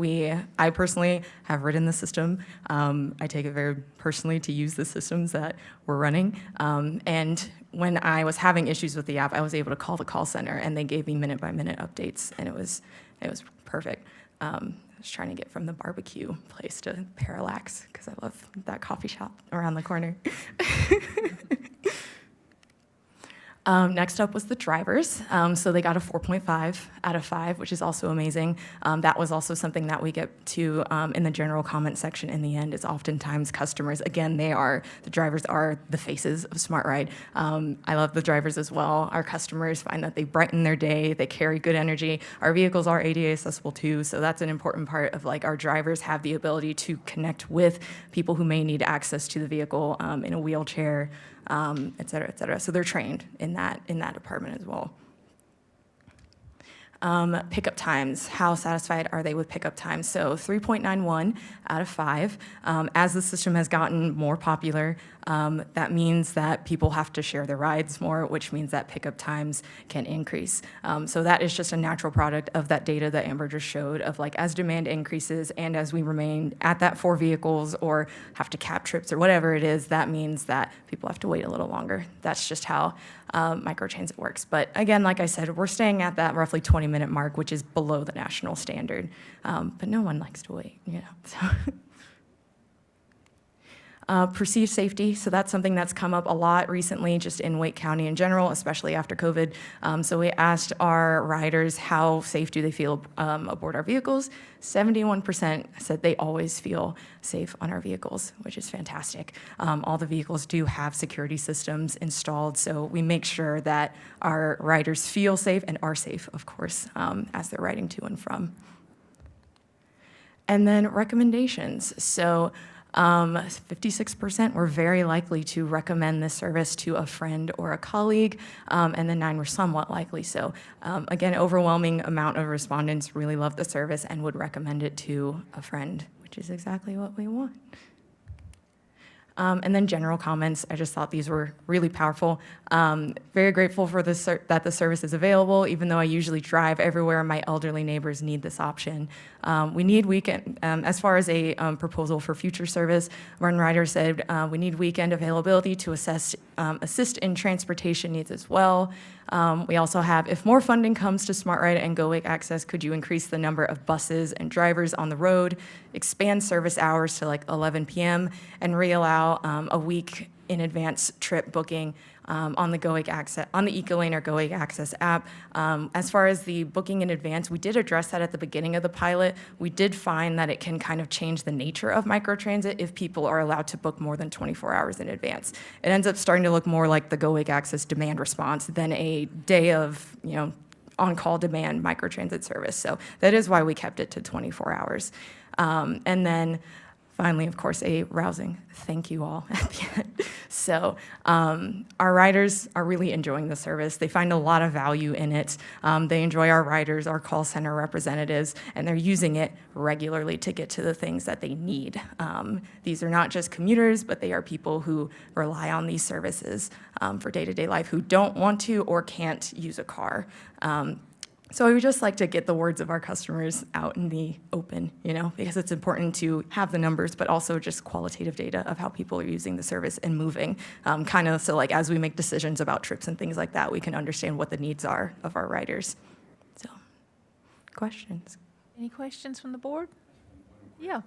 [SPEAKER 11] I personally have ridden the system. I take it very personally to use the systems that we're running. And when I was having issues with the app, I was able to call the call center and they gave me minute-by-minute updates, and it was perfect. I was trying to get from the barbecue place to Parallax because I love that coffee shop around the corner. Next up was the drivers. So they got a 4.5 out of 5, which is also amazing. That was also something that we get to in the general comment section in the end. Is oftentimes customers, again, the drivers are the faces of SmartRide. I love the drivers as well. Our customers find that they brighten their day, they carry good energy. Our vehicles are ADA accessible too, so that's an important part of like our drivers have the ability to connect with people who may need access to the vehicle in a wheelchair, et cetera, et cetera. So they're trained in that department as well. Pickup times, how satisfied are they with pickup times? So 3.91 out of 5. As the system has gotten more popular, that means that people have to share their rides more, which means that pickup times can increase. So that is just a natural product of that data that Amber just showed of like as demand increases and as we remain at that 4 vehicles or have to cap trips or whatever it is, that means that people have to wait a little longer. That's just how microtransit works. But again, like I said, we're staying at that roughly 20-minute mark, which is below the national standard. But no one likes to wait, you know. So. Perceived safety, so that's something that's come up a lot recently just in Wake County in general, especially after COVID. So we asked our riders how safe do they feel aboard our vehicles. 71% said they always feel safe on our vehicles, which is fantastic. All the vehicles do have security systems installed, so we make sure that our riders feel safe and are safe, of course, as they're riding to and from. And then recommendations. So 56% were very likely to recommend this service to a friend or a colleague, and then 9 were somewhat likely. So again, overwhelming amount of respondents really love the service and would recommend it to a friend, which is exactly what we want. And then general comments, I just thought these were really powerful. Very grateful for that the service is available, even though I usually drive everywhere, my elderly neighbors need this option. We need weekend, as far as a proposal for future service, Martin Ryder said we need weekend availability to assist in transportation needs as well. We also have, if more funding comes to SmartRide and Go Wake Access, could you increase the number of buses and drivers on the road, expand service hours to like 11 p.m., and reallow a week in advance trip booking on the Go Wake Access, on the EcoLane or Go Wake Access app. As far as the booking in advance, we did address that at the beginning of the pilot. We did find that it can kind of change the nature of microtransit if people are allowed to book more than 24 hours in advance. It ends up starting to look more like the Go Wake Access demand response than a day of, you know, on-call demand microtransit service. So that is why we kept it to 24 hours. And then finally, of course, a rousing thank you all at the end. So our riders are really enjoying the service. They find a lot of value in it. They enjoy our riders, our call center representatives, and they're using it regularly to get to the things that they need. These are not just commuters, but they are people who rely on these services for day-to-day life who don't want to or can't use a car. So I would just like to get the words of our customers out in the open, you know, because it's important to have the numbers, but also just qualitative data of how people are using the service and moving. Kind of so like as we make decisions about trips and things like that, we can understand what the needs are of our riders. So, questions?
[SPEAKER 1] Any questions from the board? Yeah.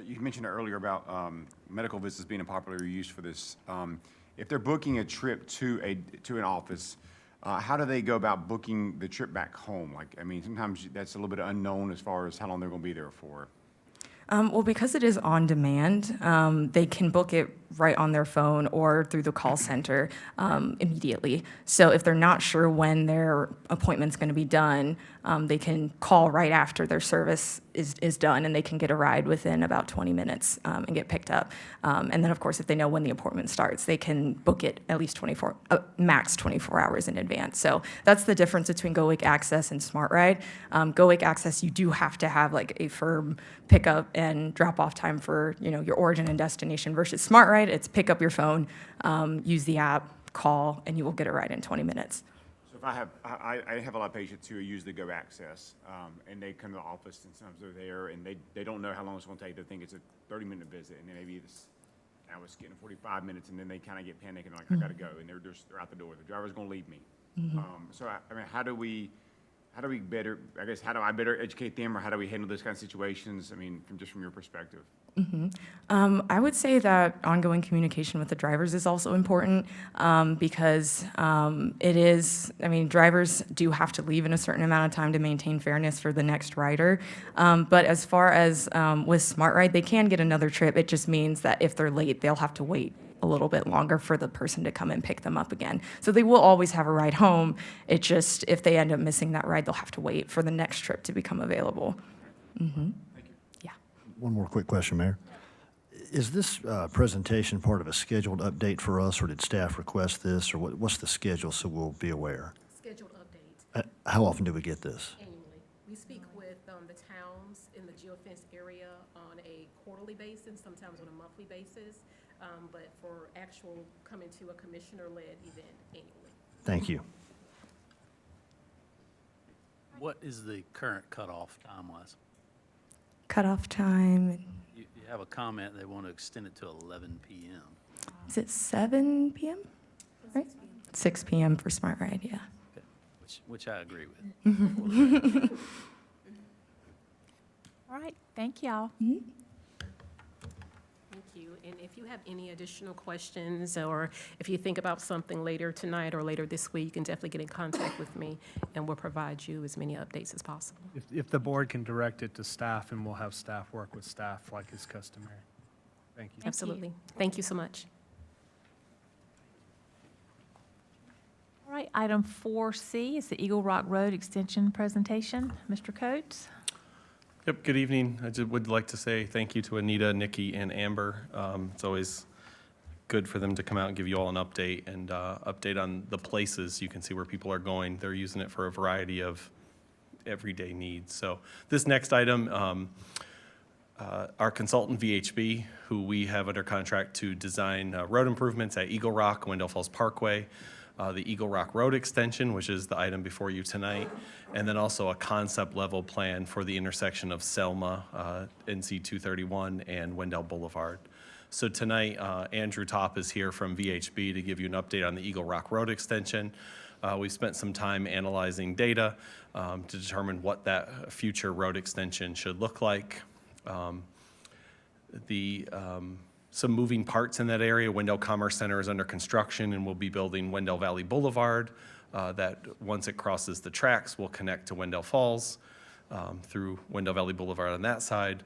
[SPEAKER 12] You mentioned earlier about medical visits being a popular use for this. If they're booking a trip to an office, how do they go about booking the trip back home? Like, I mean, sometimes that's a little bit unknown as far as how long they're going to be there for.
[SPEAKER 11] Well, because it is on demand, they can book it right on their phone or through the call center immediately. So if they're not sure when their appointment's going to be done, they can call right after their service is done, and they can get a ride within about 20 minutes and get picked up. And then, of course, if they know when the appointment starts, they can book it at least max 24 hours in advance. So that's the difference between Go Wake Access and SmartRide. Go Wake Access, you do have to have like a firm pickup and drop-off time for your origin and destination versus SmartRide. It's pick up your phone, use the app, call, and you will get a ride in 20 minutes.
[SPEAKER 12] So if I have a lot of patients who use the Go Access, and they come to the office and sometimes they're there and they don't know how long it's going to take. They think it's a 30-minute visit, and then maybe now it's getting 45 minutes, and then they kind of get panicked and like, I got to go, and they're out the door. The driver's going to leave me. So I mean, how do we how do we better, I guess, how do I better educate them, or how do we handle those kind of situations? I mean, from your perspective.
[SPEAKER 11] I would say that ongoing communication with the drivers is also important because it is, I mean, drivers do have to leave in a certain amount of time to maintain fairness for the next rider. But as far as with Smart Ride, they can get another trip. It just means that if they're late, they'll have to wait a little bit longer for the person to come and pick them up again. So they will always have a ride home. It just, if they end up missing that ride, they'll have to wait for the next trip to become available. Yeah.
[SPEAKER 9] One more quick question, Mayor. Is this presentation part of a scheduled update for us, or did staff request this, or what's the schedule so we'll be aware?
[SPEAKER 4] Scheduled update
[SPEAKER 9] How often do we get this?
[SPEAKER 4] annually. We speak with the towns in the geofence area on a quarterly basis, sometimes on a monthly basis, but for actual coming to a commissioner-led event annually.
[SPEAKER 9] Thank you.
[SPEAKER 10] What is the current cutoff time-wise?
[SPEAKER 11] Cutoff time,
[SPEAKER 10] You have a comment, they want to extend it to 11 PM.
[SPEAKER 11] is it 7 p.m.? Right? 6 p.m. for Smart Ride, yeah.
[SPEAKER 10] Okay, which I agree with.
[SPEAKER 1] All right, thank y'all.
[SPEAKER 4] Thank you. And if you have any additional questions, or if you think about something later tonight or later this week, you can definitely get in contact with me, and we'll provide you as many updates as possible.
[SPEAKER 13] If the board can direct it to staff, and we'll have staff work with staff like is customary. Thank you.
[SPEAKER 4] Absolutely. Thank you so much.
[SPEAKER 1] All right, item 4C is the Eagle Rock Road Extension presentation. Mr. Coates?
[SPEAKER 5] Yep, good evening. I just would like to say thank you to Anita, Nikki, and Amber. It's always good for them to come out and give you all an update, and update on the places. You can see where people are going. They're using it for a variety of everyday needs. So this next item, our consultant VHB, who we have under contract to design road improvements at Eagle Rock, Wendell Falls Parkway, the Eagle Rock Road Extension, which is the item before you tonight, and then also a concept level plan for the intersection of Selma, NC 231, and Wendell Boulevard. So tonight, Andrew Top is here from VHB to give you an update on the Eagle Rock Road Extension. We spent some time analyzing data to determine what that future road extension should look like. Some moving parts in that area. Wendell Commerce Center is under construction, and we'll be building Wendell Valley Boulevard that, once it crosses the tracks, will connect to Wendell Falls through Wendell Valley Boulevard on that side.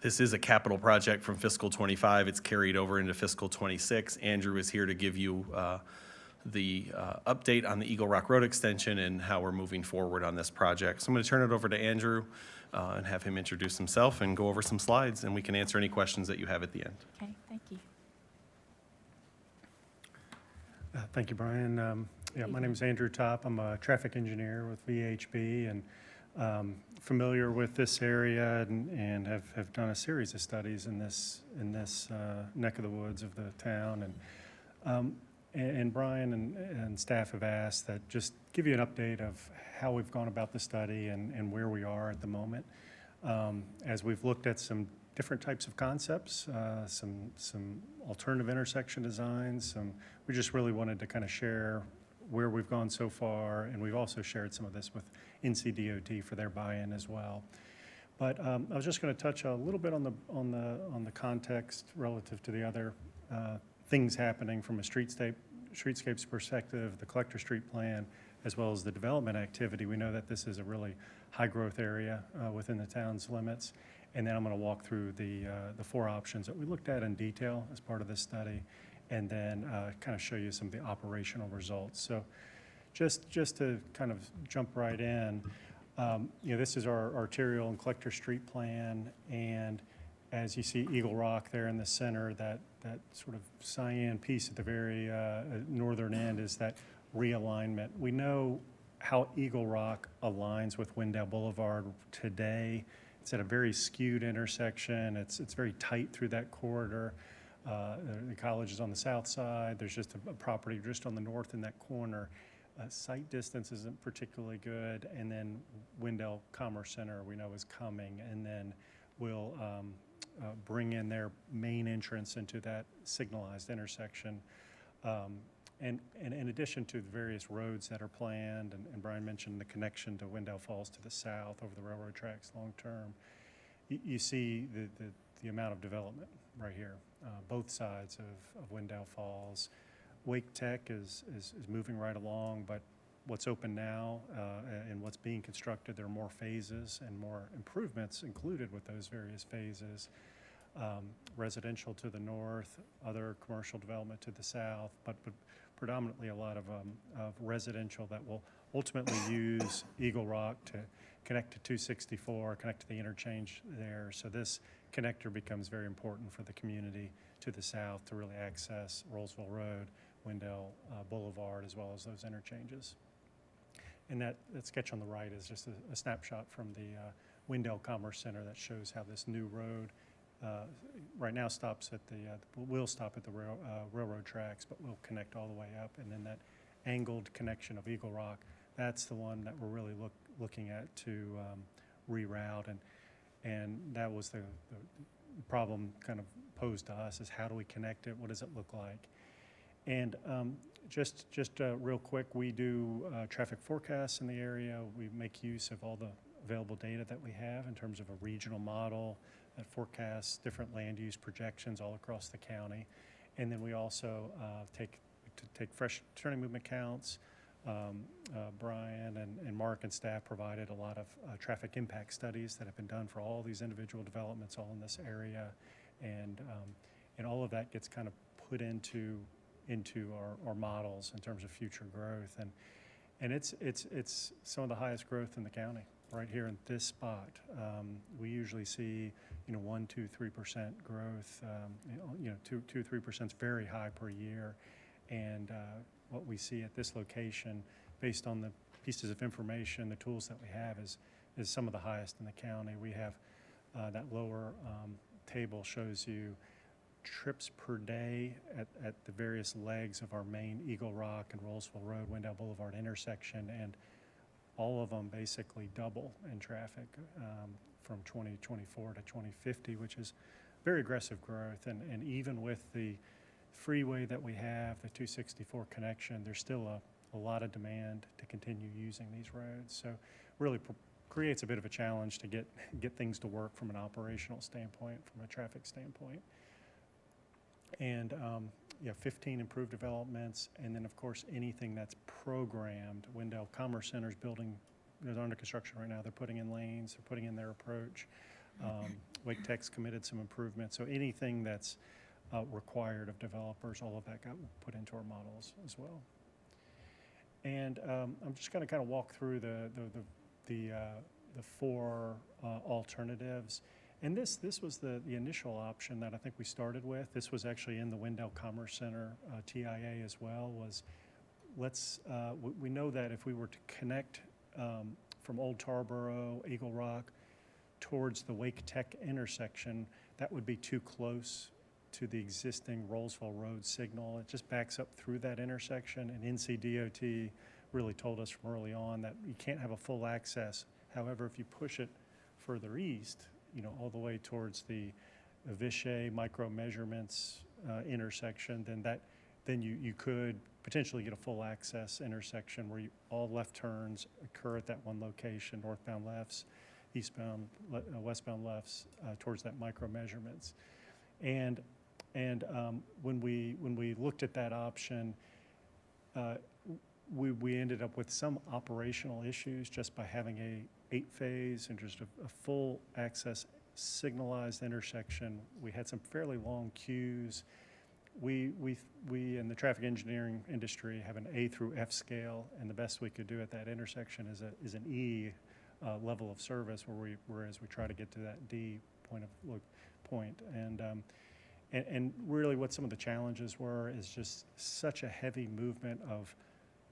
[SPEAKER 5] This is a capital project from fiscal '25. It's carried over into fiscal '26. Andrew is here to give you the update on the Eagle Rock Road Extension and how we're moving forward on this project. So I'm going to turn it over to Andrew and have him introduce himself and go over some slides, and we can answer any questions that you have at the end.
[SPEAKER 1] Okay, thank you.
[SPEAKER 13] Thank you, Brian. My name is Andrew Top. I'm a traffic engineer with VHB, and familiar with this area, and have done a series of studies in this neck of the woods of the town. And Brian and staff have asked that just give you an update of how we've gone about the study and where we are at the moment. As we've looked at some different types of concepts, some alternative intersection designs, we just really wanted to kind of share where we've gone so far, and we've also shared some of this with NCDOT for their buy-in as well. But I was just going to touch a little bit on the context relative to the other things happening from a streetscapes perspective, the Collector Street plan, as well as the development activity. We know that this is a really high-growth area within the town's limits. And then I'm going to walk through the 4 options that we looked at in detail as part of this study, and then kind of show you some of the operational results. So just to kind of jump right in, this is our arterial and Collector Street plan, and as you see Eagle Rock there in the center, that sort of cyan piece at the very northern end is that realignment. We know how Eagle Rock aligns with Wendell Boulevard today. It's at a very skewed intersection. It's very tight through that corridor. The college is on the south side. There's just a property just on the north in that corner. Site distance isn't particularly good. And then Wendell Commerce Center we know is coming, and then we'll bring in their main entrance into that signalized intersection And in addition to the various roads that are planned, and Brian mentioned the connection to Wendell Falls to the south over the railroad tracks long-term, you see the amount of development right here, both sides of Wendell Falls. Wake Tech is moving right along, but what's open now and what's being constructed, there are more phases and more improvements included with those various phases. Residential to the north, other commercial development to the south, but predominantly a lot of residential that will ultimately use Eagle Rock to connect to 264, connect to the interchange there. So this connector becomes very important for the community to the south to really access Rollsville Road, Wendell Boulevard, as well as those interchanges. And that sketch on the right is just a snapshot from the Wendell Commerce Center that shows how this new road right now stops at will stop at the railroad tracks, but will connect all the way up. And then that angled connection of Eagle Rock, that's the one that we're really looking at to reroute. And that was the problem kind of posed to us, is how do we connect it? What does it look like? And just real quick, we do traffic forecasts in the area. We make use of all the available data that we have in terms of a regional model that forecasts different land use projections all across the county. And then we also take fresh turning movement counts. Brian and Mark and staff provided a lot of traffic impact studies that have been done for all these individual developments all in this area. And all of that gets kind of put into our models in terms of future growth. And it's some of the highest growth in the county right here in this spot. We usually see 1%, 2%, 3% growth. 2, 3% is very high per year. And what we see at this location, based on the pieces of information, the tools that we have, is some of the highest in the county. We have that lower table shows you trips per day at the various legs of our main Eagle Rock and Rollsville Road, Wendell Boulevard intersection, and all of them basically double in traffic from 2024 to 2050, which is very aggressive growth. And even with the freeway that we have, the 264 connection, there's still a lot of demand to continue using these roads. So really creates a bit of a challenge to get things to work from an operational standpoint, from a traffic standpoint. And 15 improved developments, and then of course anything that's programmed. Wendell Commerce Center's building is under construction right now. They're putting in lanes, they're putting in their approach. Wake Tech's committed some improvements. So anything that's required of developers, all of that got put into our models as well. And I'm just going to kind of walk through the four alternatives. And this was the initial option that I think we started with. This was actually in the Wendell Commerce Center TIA as well. We know that if we were to connect from Old Tarboro, Eagle Rock, towards the Wake Tech intersection, that would be too close to the existing Rollsville Road signal. It just backs up through that intersection, and NCDOT really told us from early on that you can't have a full access. However, if you push it further east, all the way towards the Vichy micro measurements intersection, then you could potentially get a full access intersection where all left turns occur at that one location, northbound lefts, eastbound, westbound lefts towards that micro measurements. And when we looked at that option, we ended up with some operational issues just by having a 8-phase and just a full access signalized intersection. We had some fairly long queues. We in the traffic engineering industry have an A through F scale, and the best we could do at that intersection is an E level of service, whereas we try to get to that D point. And really what some of the challenges were is just such a heavy movement of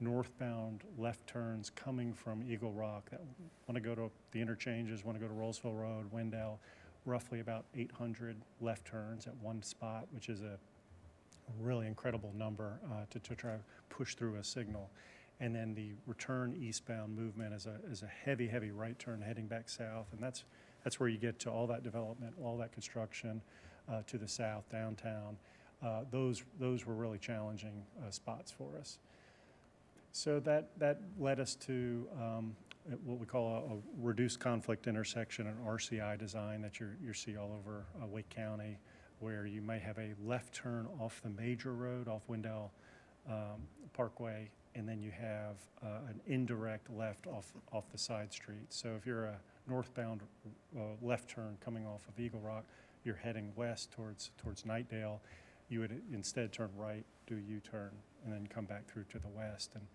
[SPEAKER 13] northbound left turns coming from Eagle Rock that want to go to the interchanges, want to go to Rollsville Road, Wendell, roughly about 800 left turns at one spot, which is a really incredible number to try to push through a signal. And then the return eastbound movement is a heavy right turn heading back south, and that's where you get to all that development, all that construction to the south, downtown. those were really challenging spots for us. So that led us to what we call a reduced conflict intersection, an RCI design that you see all over Wake County, where you may have a left turn off the major road, off Wendell Parkway, and then you have an indirect left off the side street. So if you're a northbound left turn coming off of Eagle Rock, you're heading west towards Nightdale, you would instead turn right, do a U-turn, and then come back through to the west. And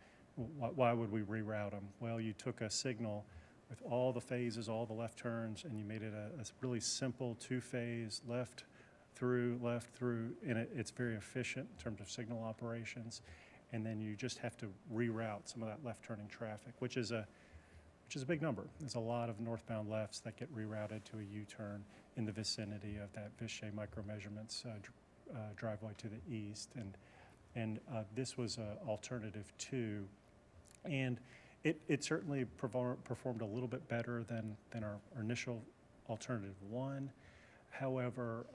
[SPEAKER 13] why would we reroute them? Well, you took a signal with all the phases, all the left turns, and you made it a really simple two-phase left through, and it's very efficient in terms of signal operations. And then you just have to reroute some of that left turning traffic, which is a big number. There's a lot of northbound lefts that get rerouted to a U-turn in the vicinity of that Vishay Micro Measurements driveway to the east. And this was alternative 2. And it certainly performed a little bit better than our initial alternative 1. However,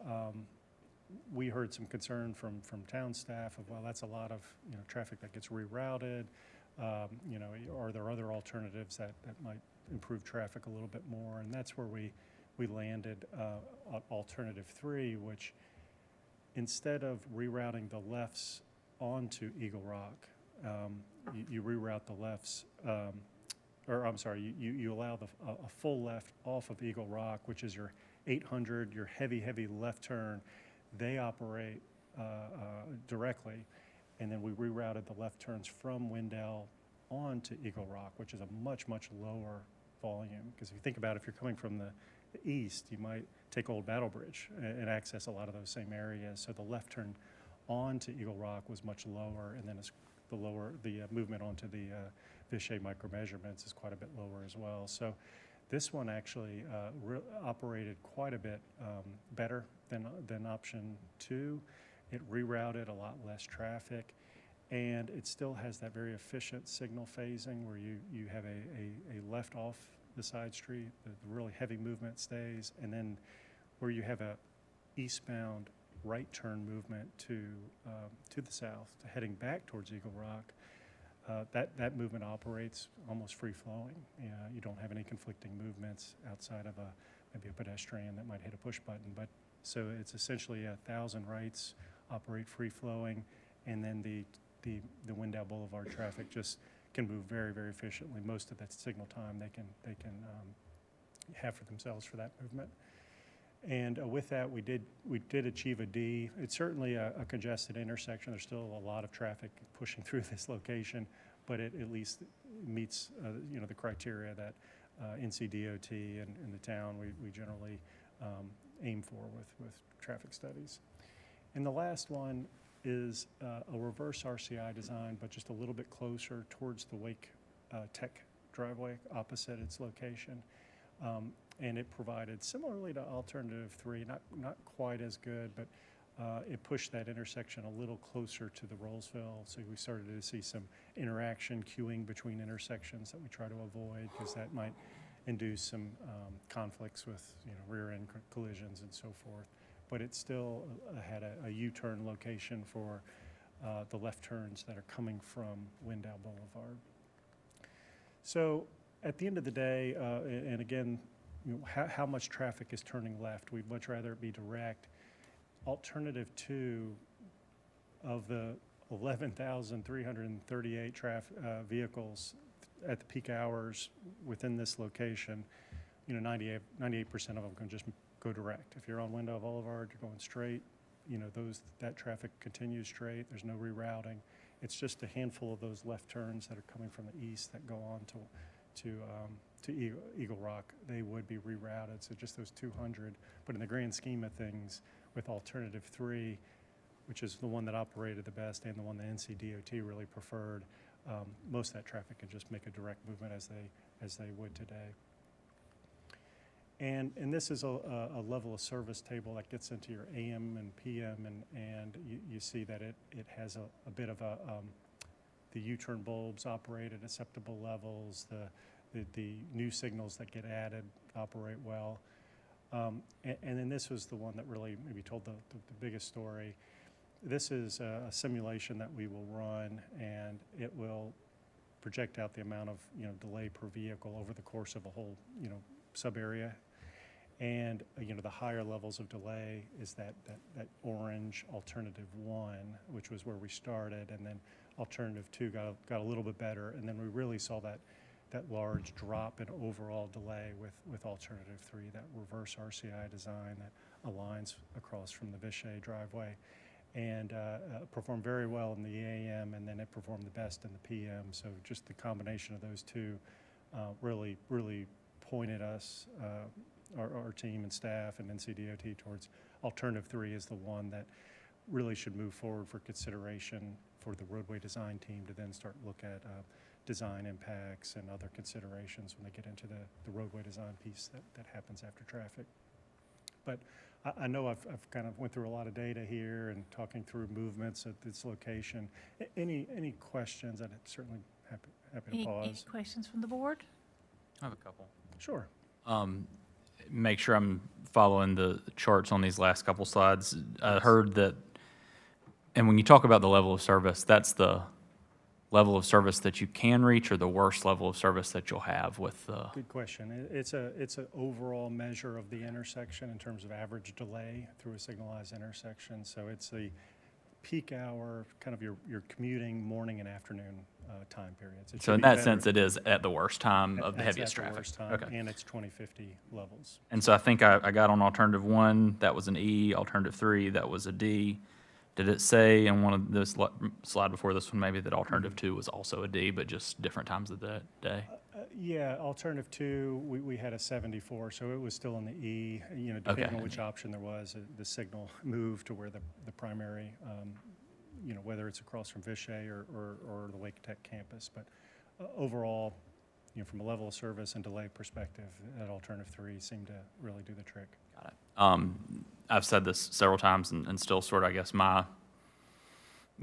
[SPEAKER 13] we heard some concern from town staff of, well, that's a lot of traffic that gets rerouted. Are there other alternatives that might improve traffic a little bit more? And that's where we landed alternative 3, which instead of rerouting the lefts onto Eagle Rock, you reroute the lefts, you allow a full left off of Eagle Rock, which is your 800, your heavy left turn. They operate directly, and then we rerouted the left turns from Wendell on to Eagle Rock, which is a much lower volume. Because if you think about it, if you're coming from the east, you might take Old Battle Bridge and access a lot of those same areas. So the left turn onto Eagle Rock was much lower, and then the movement onto the Vishay Micro Measurements is quite a bit lower as well. So this one actually operated quite a bit better than option 2. It rerouted a lot less traffic, and it still has that very efficient signal phasing where you have a left off the side street, the really heavy movement stays, and then where you have a eastbound right turn movement to the south, heading back towards Eagle Rock. That movement operates almost free-flowing. You don't have any conflicting movements outside of maybe a pedestrian that might hit a push button. But so it's essentially 1,000 rights operate free-flowing, and then the Wendell Boulevard traffic just can move very efficiently. Most of that signal time they can have for themselves for that movement. And with that, we did achieve a D. It's certainly a congested intersection. There's still a lot of traffic pushing through this location, but it at least meets the criteria that NCDOT and the town we generally aim for with traffic studies. And the last one is a reverse RCI design, but just a little bit closer towards the Wake Tech driveway opposite its location. And it provided, similarly to alternative 3, not quite as good, but it pushed that intersection a little closer to the Rollsville. So we started to see some interaction, queuing between intersections that we try to avoid, because that might induce some conflicts with rear-end collisions and so forth. But it still had a U-turn location for the left turns that are coming from Wendell Boulevard. So at the end of the day, and again, how much traffic is turning left? We'd much rather it be direct. Alternative 2, of the 11,338 vehicles at the peak hours within this location, 98% of them can just go direct. If you're on Wendell Boulevard, you're going straight. That traffic continues straight. There's no rerouting. It's just a handful of those left turns that are coming from the east that go on to Eagle Rock. They would be rerouted, so just those 200. But in the grand scheme of things, with alternative 3, which is the one that operated the best and the one the NCDOT really preferred, most of that traffic can just make a direct movement as they would today. And this is a level of service table that gets into your AM and PM, and you see that it has a bit of the U-turn bulbs operate at acceptable levels. The new signals that get added operate well. And then this was the one that really maybe told the biggest story. this is a simulation that we will run, and it will project out the amount of, delay per vehicle over the course of a whole, sub-area. And, the higher levels of delay is that orange alternative 1, which was where we started, and then alternative 2 got a little bit better, and then we really saw that large drop in overall delay with alternative 3, that reverse RCI design that aligns across from the Vichy driveway, and performed very well in the AM, and then it performed the best in the PM. So just the combination of those two really pointed us, our team and staff and NCDOT, towards alternative 3 is the one that really should move forward for consideration for the roadway design team to then start look at design impacts and other considerations when they get into the roadway design piece that happens after traffic. But I know I've kind of went through a lot of data here and talking through movements at this location. Any questions? I'd certainly happy to
[SPEAKER 1] Any
[SPEAKER 13] pause.
[SPEAKER 1] questions from the board?
[SPEAKER 8] I have a couple.
[SPEAKER 13] Sure.
[SPEAKER 8] Make sure I'm following the charts on these last couple slides. I heard that, and when you talk about the level of service, that's the level of service that you can reach, or the worst level of service that you'll have with the...
[SPEAKER 13] Good question. It's an overall measure of the intersection in terms of average delay through a signalized intersection. So it's the peak hour, kind of your commuting morning and afternoon time periods. It
[SPEAKER 8] So
[SPEAKER 13] should
[SPEAKER 8] in
[SPEAKER 13] be
[SPEAKER 8] that
[SPEAKER 13] better.
[SPEAKER 8] sense, it is at the worst time of the
[SPEAKER 13] That's
[SPEAKER 8] heaviest
[SPEAKER 13] at the
[SPEAKER 8] traffic.
[SPEAKER 13] worst time,
[SPEAKER 8] Okay.
[SPEAKER 13] and it's 2050 levels.
[SPEAKER 8] And so I think I got on alternative 1, that was an E, alternative 3, that was a D. Did it say in one of this slide before this one maybe that alternative 2 was also a D, but just different times of the day?
[SPEAKER 13] Yeah, alternative 2, we had a 74, so it was still in the E. Depending
[SPEAKER 8] Okay.
[SPEAKER 13] on which option there was, the signal moved to where the primary, whether it's across from Vichy or the Wake Tech campus. But overall, from a level of service and delay perspective, that alternative 3 seemed to really do the trick.
[SPEAKER 8] Got it. I've said this several times, and still sort of, I guess, my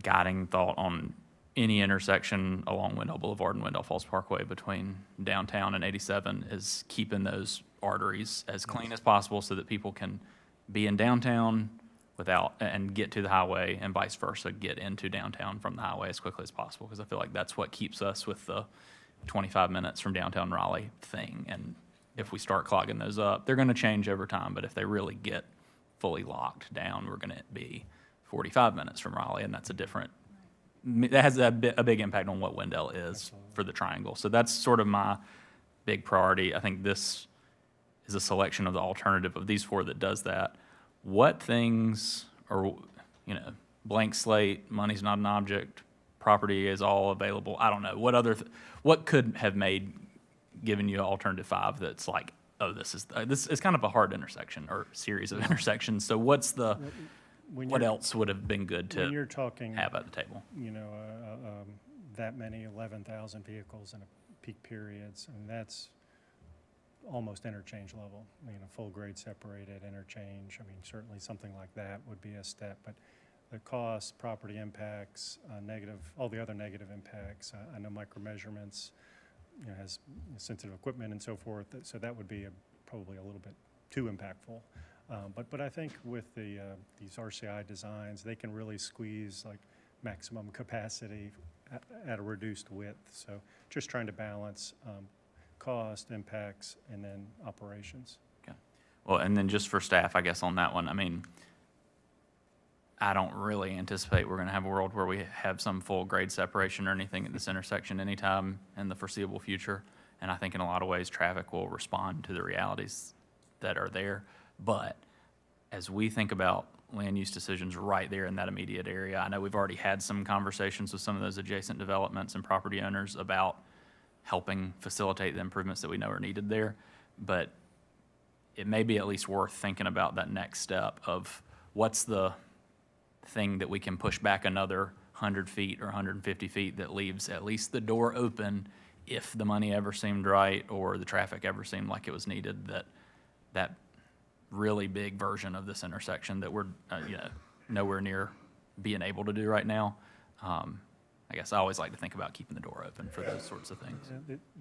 [SPEAKER 8] guiding thought on any intersection along Wendell Boulevard and Wendell Falls Parkway between downtown and 87 is keeping those arteries as clean as possible so that people can be in downtown and get to the highway, and vice versa, get into downtown from the highway as quickly as possible, because I feel like that's what keeps us with the 25 minutes from downtown Raleigh thing. And if we start clogging those up, they're going to change over time, but if they really get fully locked down, we're going to be 45 minutes from Raleigh, and that's that has a big impact on what Wendell is for the triangle. So that's sort of my big priority. I think this is a selection of the alternative of these 4 that does that. What things are, blank slate, money's not an object, property is all available, I don't know. What could have given you alternative 5 that's like, oh, this is kind of a hard intersection or series of intersections. So what else would have been good
[SPEAKER 13] When you're
[SPEAKER 8] to
[SPEAKER 13] talking,
[SPEAKER 8] have at the table?
[SPEAKER 13] that many 11,000 vehicles in a peak periods, and that's almost interchange level, full grade separated interchange. I mean, certainly something like that would be a step, but the cost, property impacts, all the other negative impacts, I know micromeasurements, has sensitive equipment and so forth, so that would be probably a little bit too impactful. But I think with these RCI designs, they can really squeeze like maximum capacity at a reduced width. So just trying to balance cost, impacts, and then operations.
[SPEAKER 8] Okay. Well, and then just for staff, I guess on that one, I mean, I don't really anticipate we're going to have a world where we have some full grade separation or anything at this intersection anytime in the foreseeable future. And I think in a lot of ways, traffic will respond to the realities that are there. But as we think about land use decisions right there in that immediate area, I know we've already had some conversations with some of those adjacent developments and property owners about helping facilitate the improvements that we know are needed there. But it may be at least worth thinking about that next step of what's the thing that we can push back another 100 feet or 150 feet that leaves at least the door open if the money ever seemed right or the traffic ever seemed like it was needed, that really big version of this intersection that we're nowhere near being able to do right now. I guess I always like to think about keeping the door open for those sorts of things.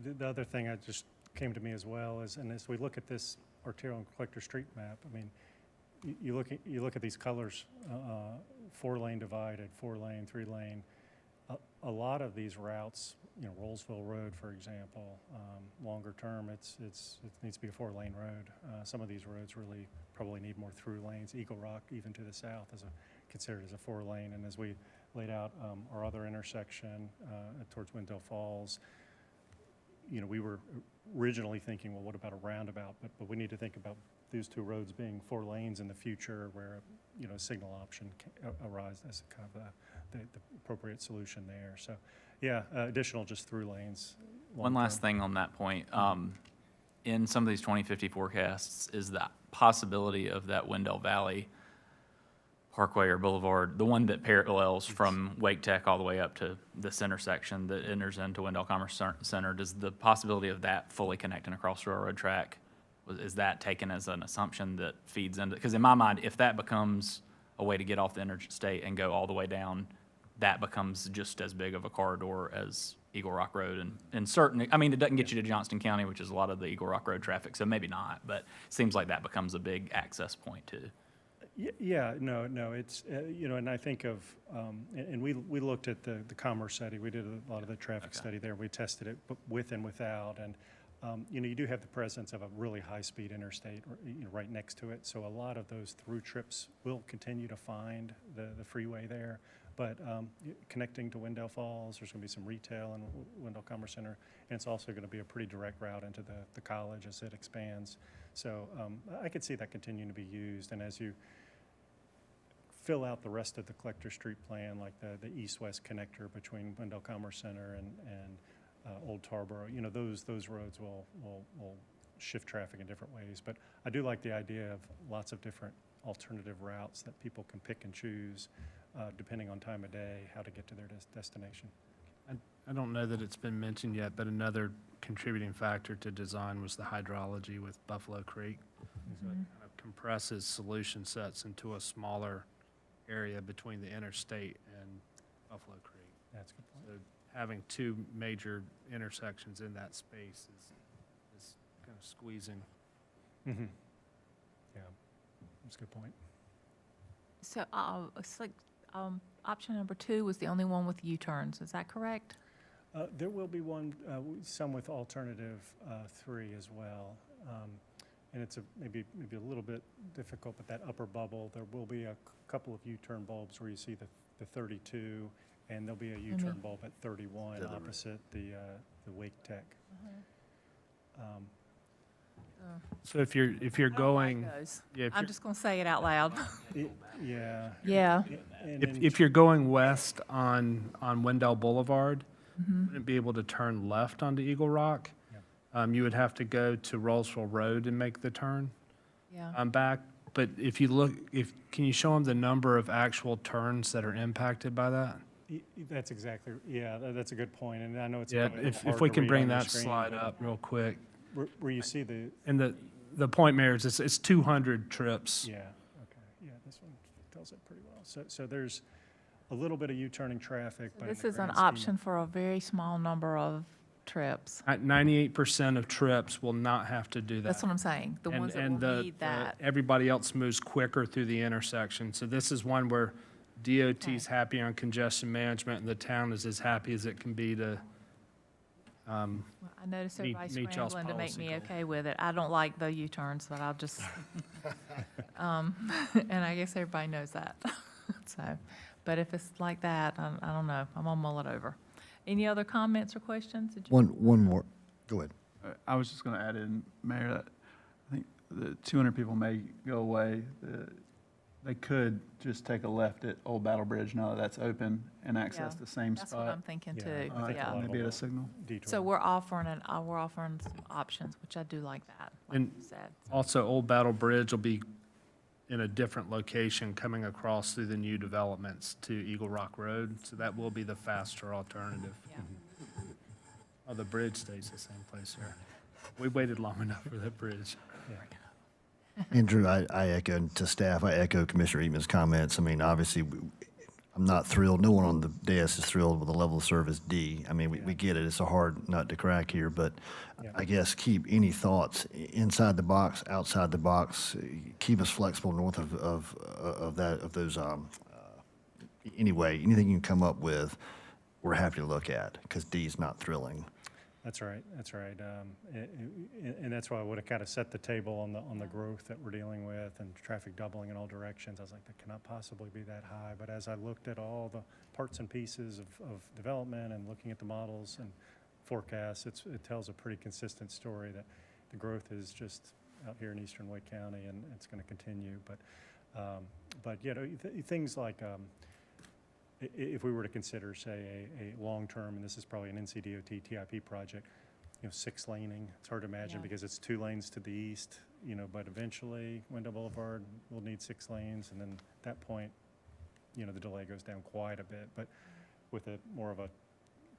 [SPEAKER 13] The other thing that just came to me as well is, and as we look at this arterial and collector street map, I mean, you look at these colors 4-lane divided, 4-lane, 3-lane. A lot of these routes, Rollsville Road, for example, longer term, it needs to be a 4-lane road. Some of these roads really probably need more through lanes. Eagle Rock, even to the south, is considered as a 4-lane. And as we laid out our other intersection towards Wendell Falls, we were originally thinking, well, what about a roundabout? But we need to think about these 2 roads being 4 lanes in the future, where a signal option can arise as kind of the appropriate solution there. So, yeah, additional just through lanes.
[SPEAKER 8] One last thing on that point. In some of these 2050 forecasts, is the possibility of that Wendell Valley Parkway or Boulevard, the one that parallels from Wake Tech all the way up to this intersection that enters into Wendell Commerce Center, does the possibility of that fully connecting across the railroad track, is that taken as an assumption that feeds into, because in my mind, if that becomes a way to get off the interstate and go all the way down, that becomes just as big of a corridor as Eagle Rock Road, and certain, I mean, it doesn't get you to Johnston County, which is a lot of the Eagle Rock Road traffic, so maybe not, but it seems like that becomes a big access point too.
[SPEAKER 13] Yeah, no, it's, and I think of, and we looked at the commerce study. We did a lot of the traffic study there. We tested it with and without, and you do have the presence of a really high-speed interstate right next to it. So a lot of those through trips will continue to find the freeway there. But connecting to Wendell Falls, there's going to be some retail in Wendell Commerce Center, and it's also going to be a pretty direct route into the college as it expands. So I could see that continuing to be used, and as you fill out the rest of the Collector Street plan, like the east-west connector between Wendell Commerce Center and Old Tarboro, those roads will shift traffic in different ways. But I do like the idea of lots of different alternative routes that people can pick and choose, depending on time of day, how to get to their destination.
[SPEAKER 14] I don't know that it's been mentioned yet, but another contributing factor to design was the hydrology with Buffalo Creek. So it kind of compresses solution sets into a smaller area between the interstate and Buffalo Creek.
[SPEAKER 13] That's a good point.
[SPEAKER 14] So having 2 major intersections in that space is kind of squeezing.
[SPEAKER 13] Mm-hmm. Yeah, that's a good point.
[SPEAKER 1] So, it's like, option number 2 was the only one with U-turns, is that correct?
[SPEAKER 13] There will be one, some with alternative 3 as well. And it's maybe a little bit difficult, but that upper bubble, there will be a couple of U-turn bulbs where you see the 32, and there'll be a U-turn bulb at 31 opposite the Wake Tech.
[SPEAKER 14] So if you're going,
[SPEAKER 1] I'm just going to say it out loud.
[SPEAKER 13] Yeah.
[SPEAKER 1] Yeah.
[SPEAKER 14] if you're going west on Wendell Boulevard, you wouldn't be able to turn left onto Eagle Rock. You would have to go to Rollsville Road and make the turn back. But if you look, can you show them the number of actual turns that are impacted by that?
[SPEAKER 13] That's exactly, that's a good point, and I know it's.
[SPEAKER 14] Yeah, if we can bring that slide up real quick.
[SPEAKER 13] Where you see the.
[SPEAKER 14] And the point, Mayor, is it's 200 trips.
[SPEAKER 13] Yeah, okay, yeah, this one tells it pretty well. So there's a little bit of U-turning traffic, but.
[SPEAKER 1] This is an option for a very small number of trips.
[SPEAKER 14] 98% of trips will not have to do that.
[SPEAKER 1] That's what I'm saying, the ones that will need that.
[SPEAKER 14] Everybody else moves quicker through the intersection. So this is one where DOT's happy on congestion management, and the town is as happy as it can be to
[SPEAKER 1] Well, I noticed everybody's
[SPEAKER 14] meet y'all's
[SPEAKER 1] scrambling to make
[SPEAKER 14] policy
[SPEAKER 1] me
[SPEAKER 14] goal.
[SPEAKER 1] okay with it. I don't like the U-turns, but I'll just, and I guess everybody knows that. So, but if it's like that, I don't know, I'm gonna mull it over. Any other comments or questions? Did you-
[SPEAKER 9] One more. Go ahead.
[SPEAKER 7] I was just going to add in, Mayor, that I think the 200 people may go away. They could just take a left at Old Battle Bridge now that that's open and access the same
[SPEAKER 1] That's what
[SPEAKER 7] spot.
[SPEAKER 1] I'm thinking
[SPEAKER 13] Yeah,
[SPEAKER 1] too,
[SPEAKER 13] I think a
[SPEAKER 1] yeah.
[SPEAKER 13] lot of
[SPEAKER 7] Maybe at a signal.
[SPEAKER 13] detour.
[SPEAKER 1] So we're offering some options, which I do like that, like
[SPEAKER 14] And
[SPEAKER 1] you said.
[SPEAKER 14] also Old Battle Bridge will be in a different location coming across through the new developments to Eagle Rock Road. So that will be the faster alternative.
[SPEAKER 1] Yeah.
[SPEAKER 14] Oh, the bridge stays the same place here. We waited long enough for that bridge.
[SPEAKER 9] Andrew, I echo to staff, I echo Commissioner Eatman's comments. I mean, obviously, I'm not thrilled. No one on the dais is thrilled with the level of service D. I mean, we get it. It's a hard nut to crack here, but I guess keep any thoughts inside the box, outside the box. Keep us flexible north of those Anyway, anything you can come up with, we're happy to look at, because D's not thrilling.
[SPEAKER 13] That's right, that's right. And that's why I would have kind of set the table on the growth that we're dealing with and traffic doubling in all directions. I was like, that cannot possibly be that high. But as I looked at all the parts and pieces of development and looking at the models and forecasts, it tells a pretty consistent story that the growth is just out here in eastern Wake County, and it's going to continue. But you know, things like if we were to consider, say, a long-term, and this is probably an NCDOT TIP project, you know, 6-laning. It's hard to imagine
[SPEAKER 1] Yeah.
[SPEAKER 13] because it's 2 lanes to the east, you know, but eventually Wendell Boulevard will need 6 lanes, and then at that point, you know, the delay goes down quite a bit. But with a more of a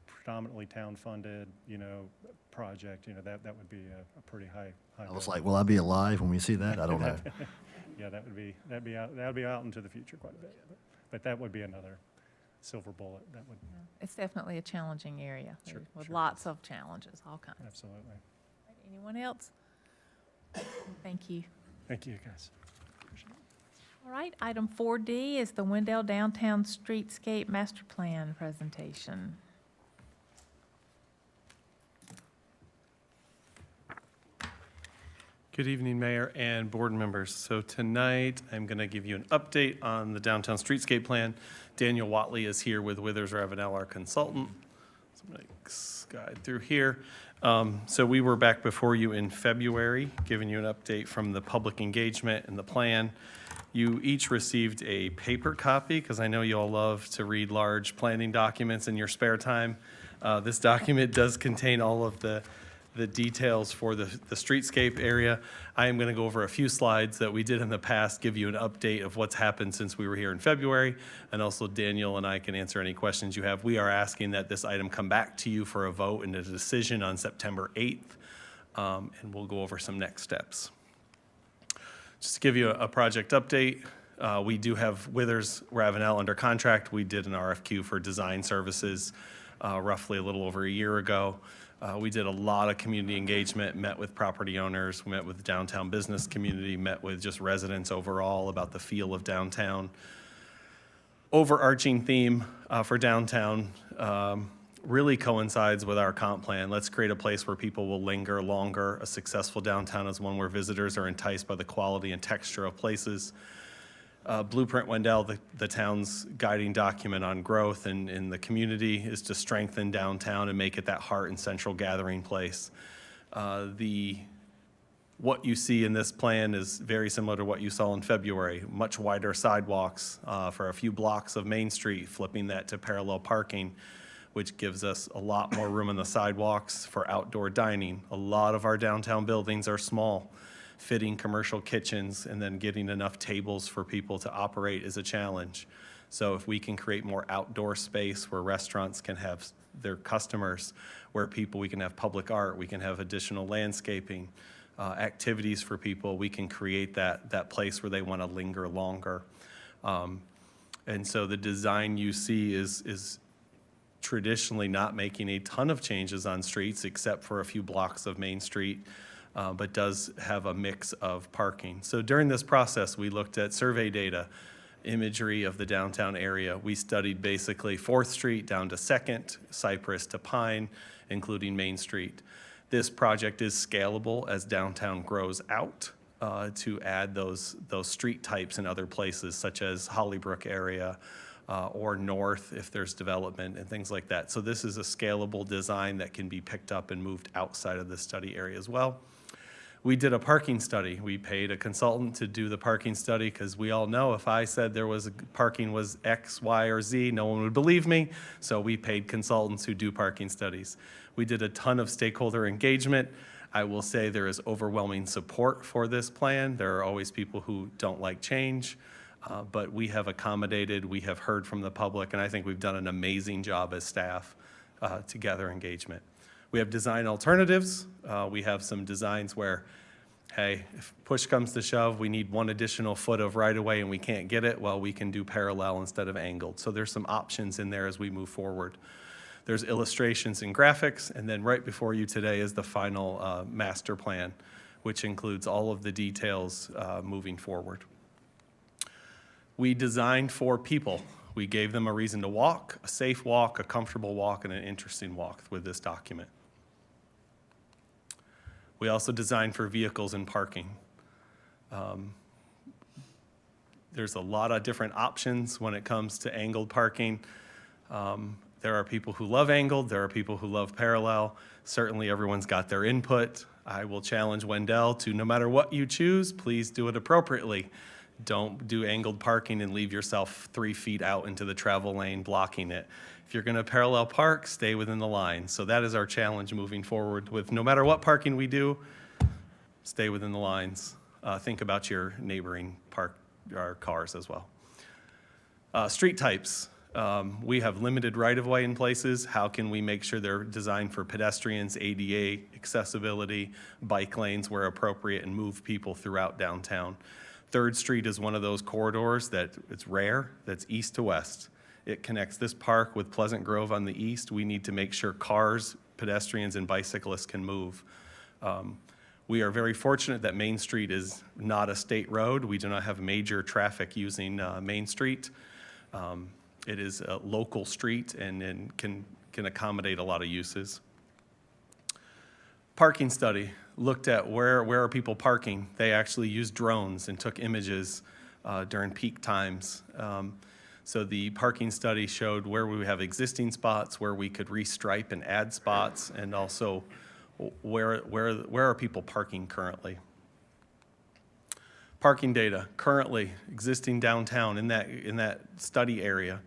[SPEAKER 13] predominantly town-funded, you know, project, you know, that would be a pretty high.
[SPEAKER 9] I was like, will I be alive when we see that? I don't know.
[SPEAKER 13] Yeah, that'd be out into the future quite a bit. But that would be another silver bullet. That would
[SPEAKER 1] It's definitely a challenging area
[SPEAKER 13] Sure,
[SPEAKER 1] with
[SPEAKER 13] sure.
[SPEAKER 1] lots of challenges, all kinds.
[SPEAKER 13] absolutely.
[SPEAKER 1] Anyone else? Thank you.
[SPEAKER 13] Thank you, guys.
[SPEAKER 1] All right, item 4D is the Wendell Downtown Streetscape Master Plan presentation.
[SPEAKER 5] Good evening, Mayor and board members. So tonight, I'm going to give you an update on the downtown streetscape plan. Daniel Watley is here with Withers Ravenel, our consultant. So I'm going to guide through here. So we were back before you in February, giving you an update from the public engagement and the plan. You each received a paper copy, because I know you all love to read large planning documents in your spare time. This document does contain all of the details for the streetscape area. I am going to go over a few slides that we did in the past, give you an update of what's happened since we were here in February, and also Daniel and I can answer any questions you have. We are asking that this item come back to you for a vote and a decision on September 8th, and we'll go over some next steps. Just to give you a project update, we do have Withers Ravenel under contract. We did an RFQ for design services roughly a little over a year ago. We did a lot of community engagement, met with property owners, met with the downtown business community, met with just residents overall about the feel of downtown. Overarching theme for downtown really coincides with our comp plan. Let's create a place where people will linger longer. A successful downtown is one where visitors are enticed by the quality and texture of places. Blueprint Wendell, the town's guiding document on growth in the community, is to strengthen downtown and make it that heart and central gathering place. What you see in this plan is very similar to what you saw in February. Much wider sidewalks for a few blocks of Main Street, flipping that to parallel parking, which gives us a lot more room on the sidewalks for outdoor dining. A lot of our downtown buildings are small. Fitting commercial kitchens and then getting enough tables for people to operate is a challenge. So if we can create more outdoor space where restaurants can have their customers, where we can have public art, we can have additional landscaping, activities for people, we can create that place where they want to linger longer. And so the design you see is traditionally not making a ton of changes on streets except for a few blocks of Main Street. But does have a mix of parking. So during this process, we looked at survey data, imagery of the downtown area. We studied basically 4th Street down to 2nd, Cypress to Pine, including Main Street. This project is scalable as downtown grows out to add those street types in other places, such as Hollybrook area or north if there's development and things like that. So this is a scalable design that can be picked up and moved outside of the study area as well. We did a parking study. We paid a consultant to do the parking study because we all know if I said parking was X, Y, or Z, no one would believe me. So we paid consultants who do parking studies. We did a ton of stakeholder engagement. I will say there is overwhelming support for this plan. There are always people who don't like change, but we have accommodated, we have heard from the public, and I think we've done an amazing job as staff to gather engagement. We have design alternatives. We have some designs where, hey, if push comes to shove, we need 1 additional foot of right-of-way and we can't get it, well, we can do parallel instead of angled. So there's some options in there as we move forward. There's illustrations and graphics, and then right before you today is the final master plan, which includes all of the details moving forward. We designed for people. We gave them a reason to walk, a safe walk, a comfortable walk, and an interesting walk with this document. We also designed for vehicles and parking. There's a lot of different options when it comes to angled parking. There are people who love angled, there are people who love parallel. Certainly everyone's got their input. I will challenge Wendell to, no matter what you choose, please do it appropriately. Don't do angled parking and leave yourself 3 feet out into the travel lane blocking it. If you're gonna parallel park, stay within the line. So that is our challenge moving forward with no matter what parking we do, stay within the lines. Think about your neighboring cars as well. Street types. We have limited right-of-way in places. How can we make sure they're designed for pedestrians, ADA, accessibility, bike lanes where appropriate, and move people throughout downtown? 3rd Street is one of those corridors that it's rare, that's east to west. It connects this park with Pleasant Grove on the east. We need to make sure cars, pedestrians, and bicyclists can move. We are very fortunate that Main Street is not a state road. We do not have major traffic using Main Street. It is a local street and can accommodate a lot of uses. Parking study looked at where are people parking. They actually used drones and took images during peak times. So the parking study showed where we have existing spots, where we could restripe and add spots, and also where are people parking currently. Parking data currently existing downtown in that study area,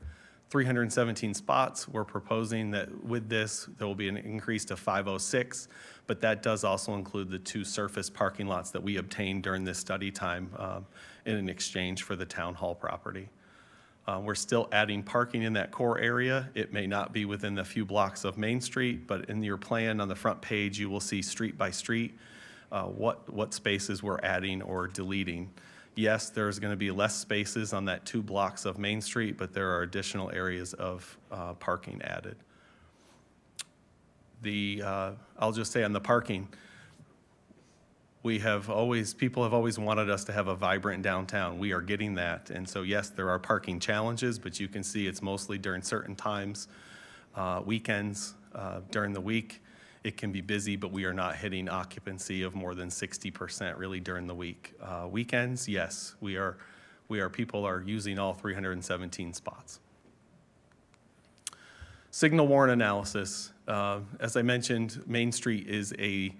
[SPEAKER 5] 317 spots. We're proposing that with this, there will be an increase to 506, but that does also include the 2 surface parking lots that we obtained during this study time in an exchange for the town hall property. We're still adding parking in that core area. It may not be within the few blocks of Main Street, but in your plan on the front page, you will see street by street what spaces we're adding or deleting. Yes, there's going to be less spaces on that 2 blocks of Main Street, but there are additional areas of parking added. I'll just say on the parking, people have always wanted us to have a vibrant downtown. We are getting that. And so yes, there are parking challenges, but you can see it's mostly during certain times, weekends, during the week. It can be busy, but we are not hitting occupancy of more than 60% really during the week. Weekends, yes, people are using all 317 spots. Signal warrant analysis. As I mentioned, Main Street is a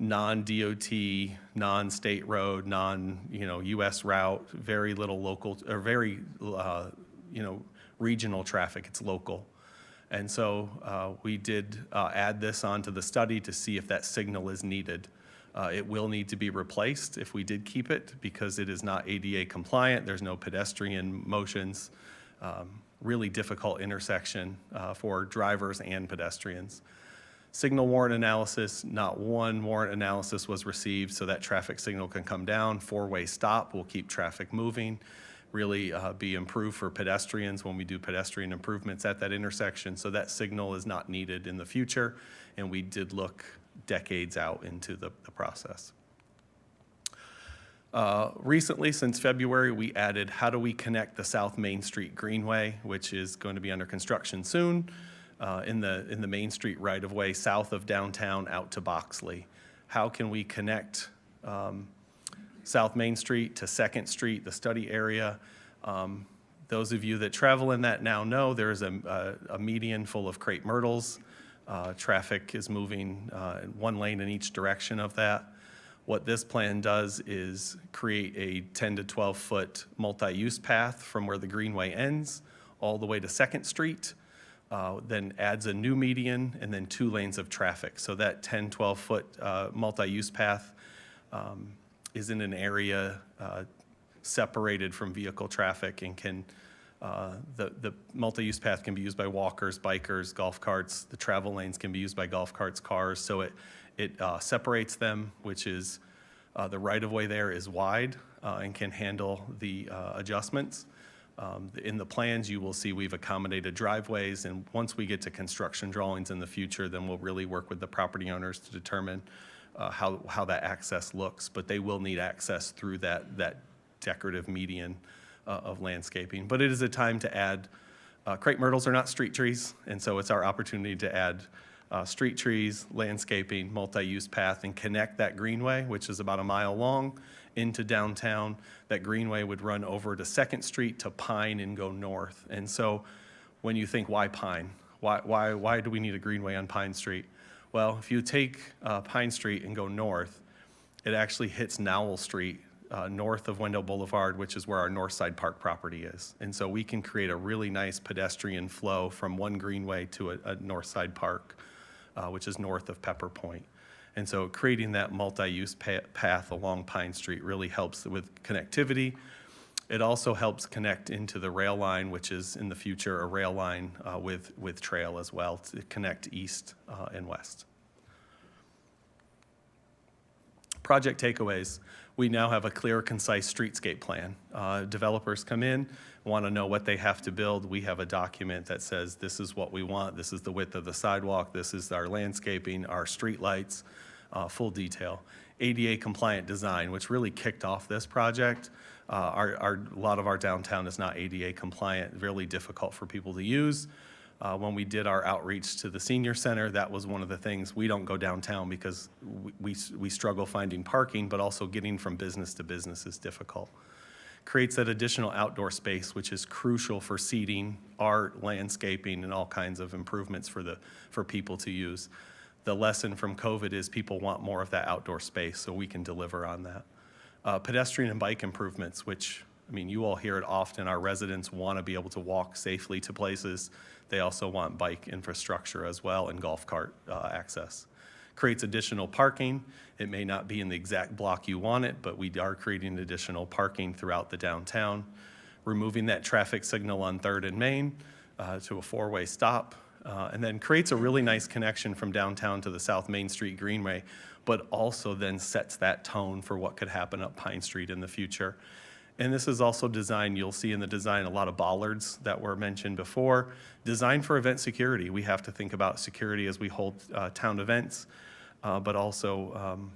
[SPEAKER 5] non-DOT, non-state road, non-US route, very little local, or very, regional traffic, it's local. And so we did add this onto the study to see if that signal is needed. It will need to be replaced if we did keep it because it is not ADA compliant. There's no pedestrian motions. Really difficult intersection for drivers and pedestrians. Signal warrant analysis, not one warrant analysis was received, so that traffic signal can come down. 4-way stop will keep traffic moving. Really be improved for pedestrians when we do pedestrian improvements at that intersection. So that signal is not needed in the future, and we did look decades out into the process. Recently, since February, we added how do we connect the South Main Street Greenway, which is going to be under construction soon, in the Main Street right-of-way south of downtown out to Boxley. How can we connect South Main Street to 2nd Street, the study area? Those of you that travel in that now know there's a median full of crepe myrtles. Traffic is moving in 1 lane in each direction of that. What this plan does is create a 10 to 12 foot multi-use path from where the Greenway ends all the way to 2nd Street, then adds a new median and then 2 lanes of traffic. So that 10, 12 foot multi-use path is in an area separated from vehicle traffic and can, the multi-use path can be used by walkers, bikers, golf carts. The travel lanes can be used by golf carts, cars. So it separates them, which is the right-of-way there is wide and can handle the adjustments. In the plans, you will see we've accommodated driveways, and once we get to construction drawings in the future, then we'll really work with the property owners to determine how that access looks. But they will need access through that decorative median of landscaping. But it is a time to add, crepe myrtles are not street trees, and so it's our opportunity to add street trees, landscaping, multi-use path, and connect that greenway, which is about a mile long, into downtown. That greenway would run over to 2nd Street to Pine and go north. And so when you think, why Pine? Why do we need a greenway on Pine Street? Well, if you take Pine Street and go north, it actually hits Nowell Street, north of Wendell Boulevard, which is where our Northside Park property is. And so we can create a really nice pedestrian flow from one greenway to a Northside Park, which is north of Pepper Point. And so creating that multi-use path along Pine Street really helps with connectivity. It also helps connect into the rail line, which is in the future a rail line with trail as well to connect east and west. Project takeaways. We now have a clear, concise streetscape plan. Developers come in, want to know what they have to build. We have a document that says this is what we want, this is the width of the sidewalk, this is our landscaping, our street lights, full detail. ADA compliant design, which really kicked off this project. A lot of our downtown is not ADA compliant, really difficult for people to use. When we did our outreach to the senior center, that was one of the things. We don't go downtown because we struggle finding parking, but also getting from business to business is difficult. Creates that additional outdoor space, which is crucial for seating, art, landscaping, and all kinds of improvements for people to use. The lesson from COVID is people want more of that outdoor space, so we can deliver on that. Pedestrian and bike improvements, which, I mean, you all hear it often. Our residents want to be able to walk safely to places. They also want bike infrastructure as well and golf cart access. Creates additional parking. It may not be in the exact block you want it, but we are creating additional parking throughout the downtown. Removing that traffic signal on 3rd and Main to a 4-way stop. And then creates a really nice connection from downtown to the South Main Street Greenway, but also then sets that tone for what could happen up Pine Street in the future. And this is also designed, you'll see in the design a lot of bollards that were mentioned before. Designed for event security. We have to think about security as we hold town events, but also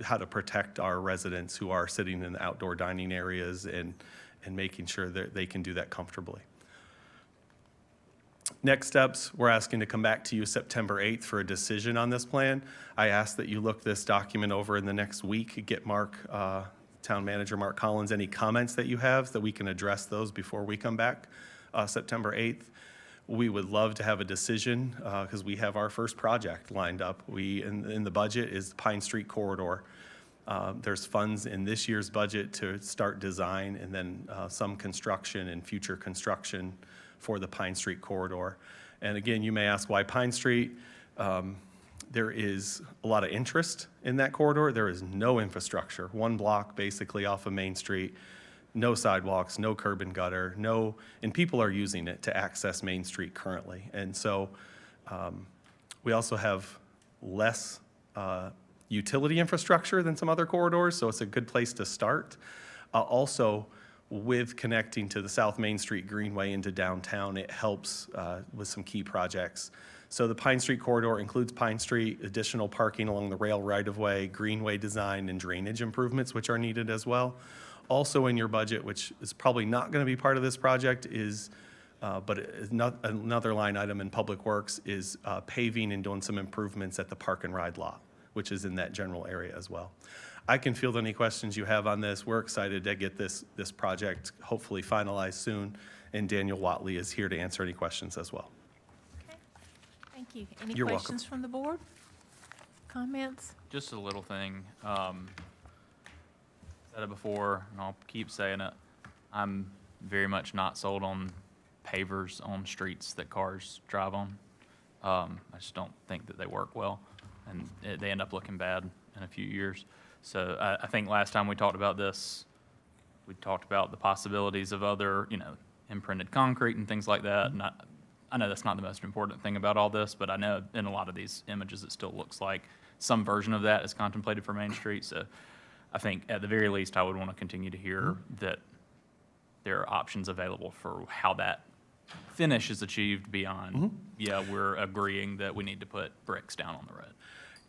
[SPEAKER 5] how to protect our residents who are sitting in the outdoor dining areas and making sure that they can do that comfortably. Next steps, we're asking to come back to you September 8th for a decision on this plan. I ask that you look this document over in the next week, get Town Manager Mark Collins, any comments that you have, that we can address those before we come back September 8th. We would love to have a decision because we have our first project lined up. In the budget is the Pine Street Corridor. There's funds in this year's budget to start design and then some construction and future construction for the Pine Street Corridor. And again, you may ask why Pine Street? There is a lot of interest in that corridor. There is no infrastructure. One block basically off of Main Street, no sidewalks, no curb and gutter, and people are using it to access Main Street currently. And so we also have less utility infrastructure than some other corridors, so it's a good place to start. Also, with connecting to the South Main Street Greenway into downtown, it helps with some key projects. So the Pine Street Corridor includes Pine Street, additional parking along the rail right-of-way, greenway design, and drainage improvements, which are needed as well. Also in your budget, which is probably not going to be part of this project, but another line item in Public Works is paving and doing some improvements at the Park and Ride lot, which is in that general area as well. I can field any questions you have on this. We're excited to get this project hopefully finalized soon, and Daniel Watley is here to answer any questions as well.
[SPEAKER 1] Okay, thank you. Any
[SPEAKER 5] You're welcome.
[SPEAKER 1] questions from the board? Comments?
[SPEAKER 8] Just a little thing. Said it before, and I'll keep saying it. I'm very much not sold on pavers on streets that cars drive on. I just don't think that they work well, and they end up looking bad in a few years. So I think last time we talked about this, we talked about the possibilities of other, imprinted concrete and things like that. And I know that's not the most important thing about all this, but I know in a lot of these images, it still looks like some version of that is contemplated for Main Street. So I think at the very least, I would want to continue to hear that there are options available for how that finish is achieved beyond, we're agreeing that we need to put bricks down on the road.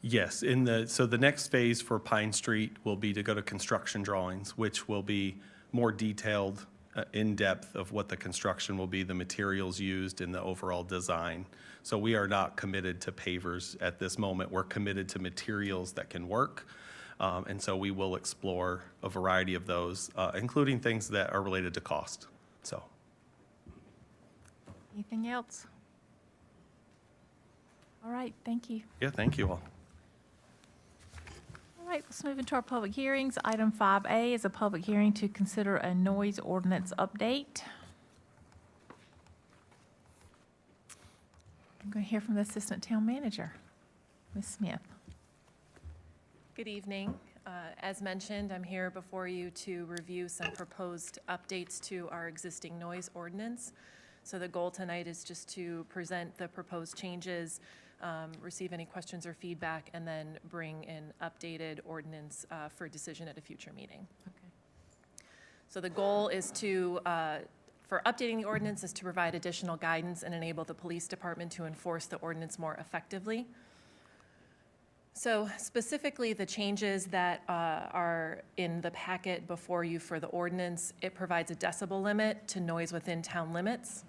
[SPEAKER 5] Yes, so the next phase for Pine Street will be to go to construction drawings, which will be more detailed, in-depth of what the construction will be, the materials used, and the overall design. So we are not committed to pavers at this moment. We're committed to materials that can work. And so we will explore a variety of those, including things that are related to cost. So.
[SPEAKER 1] Anything else? All right, thank you.
[SPEAKER 5] Yeah, thank you all.
[SPEAKER 1] All right, let's move into our public hearings. Item 5A is a public hearing to consider a noise ordinance update. I'm going to hear from the Assistant Town Manager, Ms. Smith.
[SPEAKER 15] Good evening. As mentioned, I'm here before you to review some proposed updates to our existing noise ordinance. So the goal tonight is just to present the proposed changes, receive any questions or feedback, and then bring an updated ordinance for decision at a future meeting. Okay. So the goal is to, for updating the ordinance, is to provide additional guidance and enable the police department to enforce the ordinance more effectively. So specifically, the changes that are in the packet before you for the ordinance, it provides a decibel limit to noise within town limits.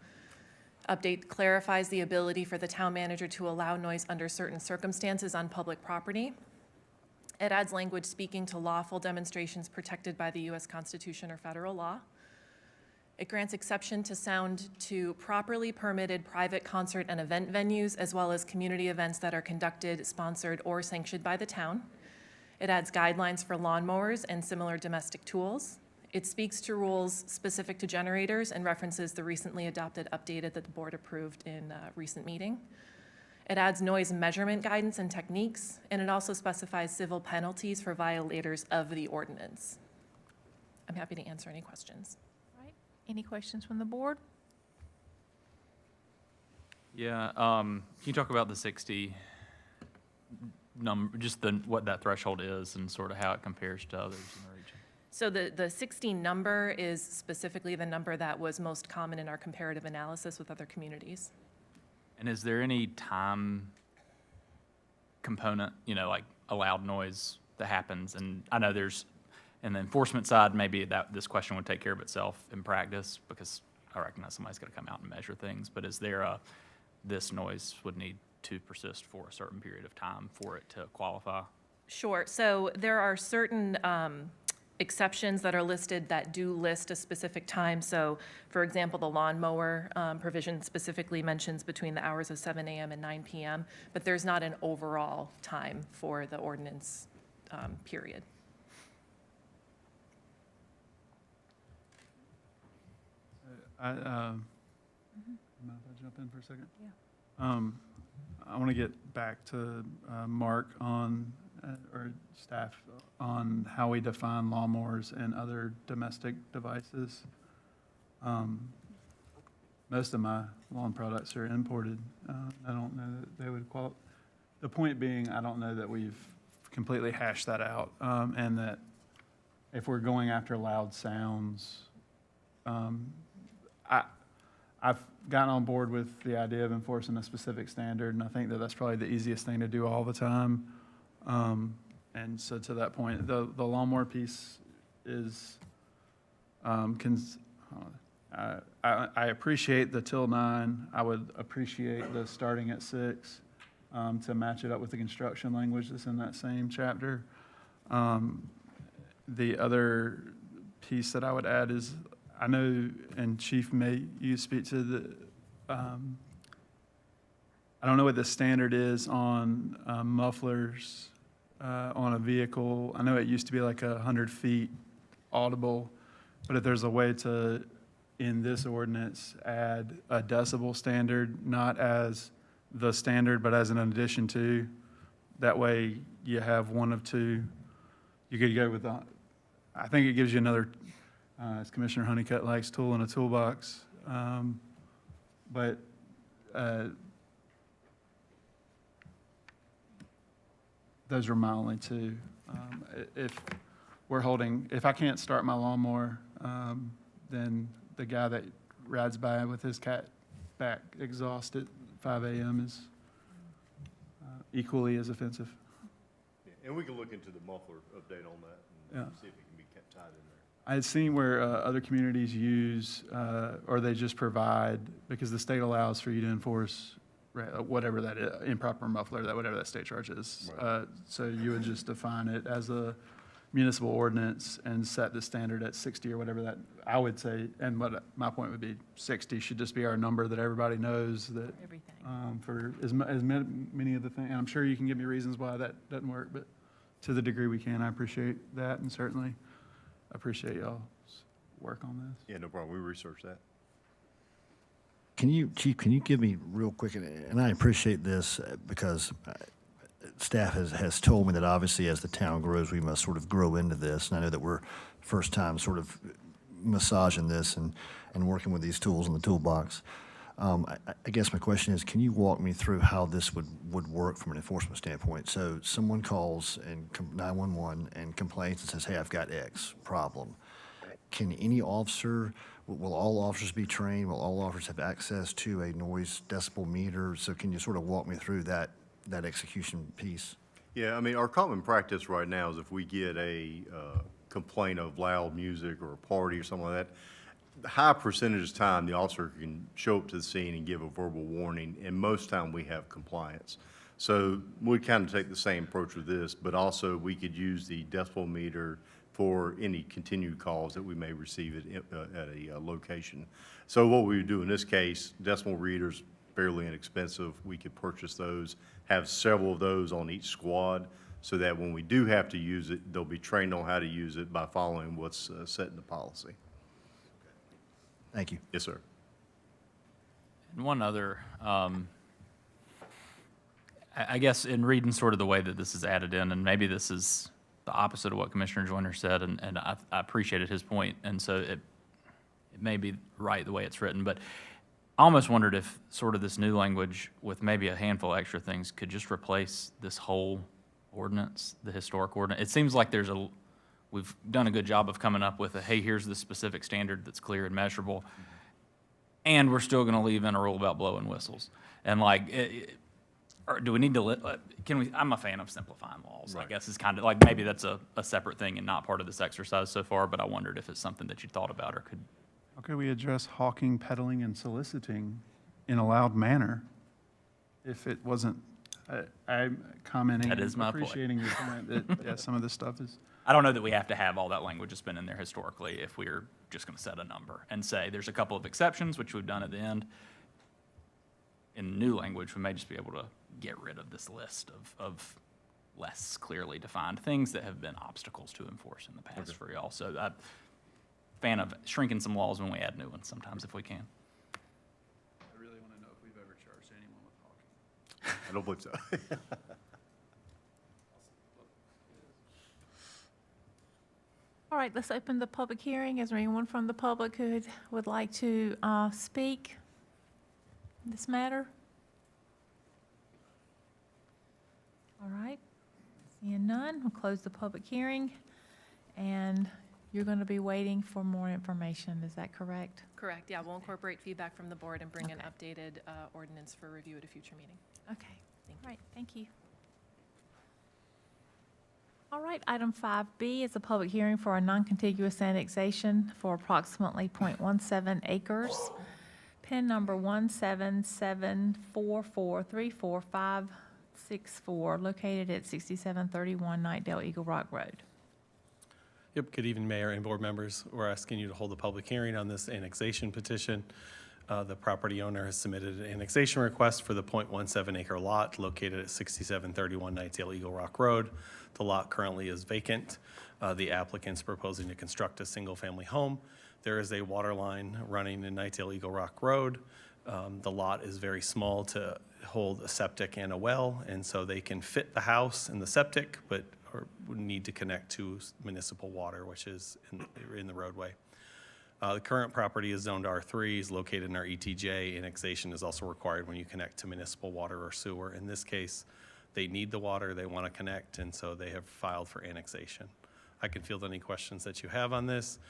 [SPEAKER 15] Update clarifies the ability for the town manager to allow noise under certain circumstances on public property. It adds language speaking to lawful demonstrations protected by the U.S. Constitution or federal law. It grants exception to sound to properly permitted private concert and event venues, as well as community events that are conducted, sponsored, or sanctioned by the town. It adds guidelines for lawnmowers and similar domestic tools. It speaks to rules specific to generators and references the recently adopted updated that the board approved in a recent meeting. It adds noise measurement guidance and techniques, and it also specifies civil penalties for violators of the ordinance. I'm happy to answer any questions.
[SPEAKER 1] Any questions from the board?
[SPEAKER 8] Yeah, can you talk about the 60 number, just what that threshold is and sort of how it compares to others in the region?
[SPEAKER 15] So the 60 number is specifically the number that was most common in our comparative analysis with other communities.
[SPEAKER 8] And is there any time component, like allowed noise that happens? And I know there's, in the enforcement side, maybe this question would take care of itself in practice, because I recognize somebody's got to come out and measure things, but is there this noise would need to persist for a certain period of time for it to qualify?
[SPEAKER 15] Sure. So there are certain exceptions that are listed that do list a specific time. So, for example, the lawnmower provision specifically mentions between the hours of 7 a.m. and 9 p.m., but there's not an overall time for the ordinance period.
[SPEAKER 7] Mind if I jump in for a second? Yeah. I want to get back to Mark on, or staff, on how we define lawnmowers and other domestic devices. Most of my lawn products are imported. I don't know that they would qualify. The point being, I don't know that we've completely hashed that out, and that if we're going after loud sounds, I've gotten on board with the idea of enforcing a specific standard, and I think that that's probably the easiest thing to do all the time. And so to that point, the lawnmower piece is, I appreciate the till 9. I would appreciate the starting at 6 to match it up with the construction language that's in that same chapter. The other piece that I would add is, I know, and Chief, may you speak to the, I don't know what the standard is on mufflers on a vehicle. I know it used to be like 100 feet audible, but if there's a way to, in this ordinance, add a decibel standard, not as the standard, but as an addition to, that way you have one of two. You could go with, I think it gives you another, as Commissioner Honeycutt likes, tool in a toolbox. But those are my only two. If I can't start my lawnmower, then the guy that rides by with his cat back exhaust at 5 a.m. is equally as offensive.
[SPEAKER 16] And we can look into the muffler update on that and see if it can be kept tied in there.
[SPEAKER 7] I've seen where other communities use, or they just provide, because the state allows for you to enforce whatever that is, improper muffler, that whatever that state charge is. So you would just define it as a municipal ordinance and set the standard at 60 or whatever that, I would say, and what my point would be, 60 should just be our number that everybody knows that,
[SPEAKER 1] Everything.
[SPEAKER 7] for as many of the things, and I'm sure you can give me reasons why that doesn't work, but to the degree we can, I appreciate that, and certainly appreciate y'all's work on this.
[SPEAKER 16] Yeah, no problem. We researched that.
[SPEAKER 9] Chief, can you give me real quick, and I appreciate this because staff has told me that obviously as the town grows, we must sort of grow into this. And I know that we're first time sort of massaging this and working with these tools in the toolbox. I guess my question is, can you walk me through how this would work from an enforcement standpoint? So someone calls and 911 and complains and says, hey, I've got X problem. Can any officer, will all officers be trained? Will all officers have access to a noise decibel meter? So can you sort of walk me through that execution piece?
[SPEAKER 16] Yeah, I mean, our common practice right now is if we get a complaint of loud music or a party or something like that, the high percentage of time the officer can show up to the scene and give a verbal warning, and most time we have compliance. So we kind of take the same approach with this, but also we could use the decibel meter for any continued calls that we may receive at a location. So what we would do in this case, decibel readers, fairly inexpensive. We could purchase those, have several of those on each squad, so that when we do have to use it, they'll be trained on how to use it by following what's set in the policy.
[SPEAKER 9] Thank you.
[SPEAKER 16] Yes, sir.
[SPEAKER 8] And one other, I guess in reading sort of the way that this is added in, and maybe this is the opposite of what Commissioner Joyner said, and I appreciated his point, and so it may be right the way it's written, but I almost wondered if sort of this new language with maybe a handful of extra things could just replace this whole ordinance, the historic ordinance. It seems like we've done a good job of coming up with hey, here's the specific standard that's clear and measurable, and we're still going to leave in a rule about blowing whistles. And like, or do we need to, I'm a fan of simplifying laws, I guess. It's kind of like, maybe that's a separate thing and not part of this exercise so far, but I wondered if it's something that you thought about or could.
[SPEAKER 7] How could we address hawking, peddling, and soliciting in a loud manner if it wasn't, I'm commenting.
[SPEAKER 8] That is my point.
[SPEAKER 7] Appreciating your comment that, yeah, some of this stuff is.
[SPEAKER 8] I don't know that we have to have all that language that's been in there historically if we're just going to set a number and say there's a couple of exceptions, which we've done at the end. In new language, we may just be able to get rid of this list of less clearly defined things that have been obstacles to enforce in the past for y'all. So I'm a fan of shrinking some laws when we add new ones sometimes if we can.
[SPEAKER 7] I really want to know if we've ever charged anyone with hawking.
[SPEAKER 16] I don't believe so.
[SPEAKER 1] All right, let's open the public hearing. Is there anyone from the public who would like to speak in this matter? All right, seeing none, we'll close the public hearing. And you're going to be waiting for more information, is that correct?
[SPEAKER 15] Correct, yeah, we'll incorporate feedback from the board and bring an updated ordinance for review at a future meeting.
[SPEAKER 1] Okay, all right, thank you. All right, item 5B is a public hearing for a non-contiguous annexation for approximately .17 acres. PIN number 17744344564, located at 6731 Nightdale Eagle Rock Road.
[SPEAKER 5] Yep, good evening, Mayor and board members. We're asking you to hold a public hearing on this annexation petition. The property owner has submitted an annexation request for the .17 acre lot located at 6731 Nightdale Eagle Rock Road. The lot currently is vacant. The applicant's proposing to construct a single-family home. There is a water line running in Nightdale Eagle Rock Road. The lot is very small to hold a septic and a well, and so they can fit the house in the septic, but would need to connect to municipal water, which is in the roadway. The current property is zoned R3, is located in our ETJ. Annexation is also required when you connect to municipal water or sewer. In this case, they need the water, they want to connect, and so they have filed for annexation. I can field any questions that you have on this.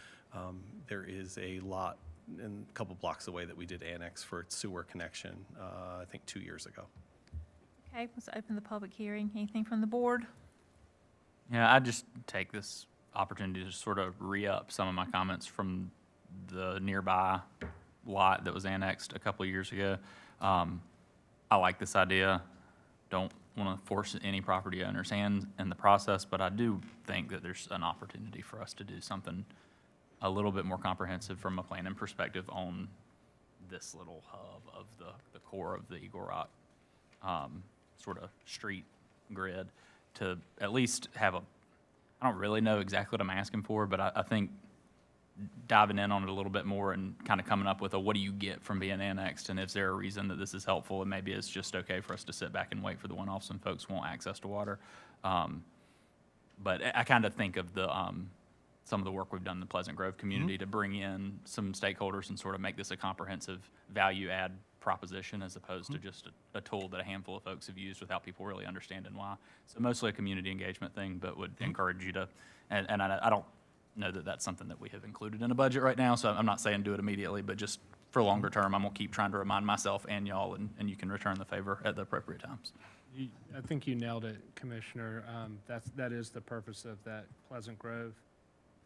[SPEAKER 5] There is a lot a couple blocks away that we did annex for its sewer connection, I think 2 years ago.
[SPEAKER 1] Okay, let's open the public hearing. Anything from the board?
[SPEAKER 8] Yeah, I just take this opportunity to sort of re-up some of my comments from the nearby lot that was annexed a couple of years ago. I like this idea. Don't want to force any property owner's hand in the process, but I do think that there's an opportunity for us to do something a little bit more comprehensive from a planning perspective on this little hub of the core of the Eagle Rock sort of street grid, to at least have I don't really know exactly what I'm asking for, but I think diving in on it a little bit more and kind of coming up with what do you get from being annexed, and is there a reason that this is helpful, and maybe it's just okay for us to sit back and wait for the one-offs and folks want access to water. But I kind of think of some of the work we've done in the Pleasant Grove community to bring in some stakeholders and sort of make this a comprehensive value-add proposition as opposed to just a tool that a handful of folks have used without people really understanding why. So mostly a community engagement thing, but would encourage you to, and I don't know that that's something that we have included in a budget right now, so I'm not saying do it immediately, but just for longer term, I'm gonna keep trying to remind myself and y'all, and you can return the favor at the appropriate times.
[SPEAKER 14] I think you nailed it, Commissioner. That is the purpose of that Pleasant Grove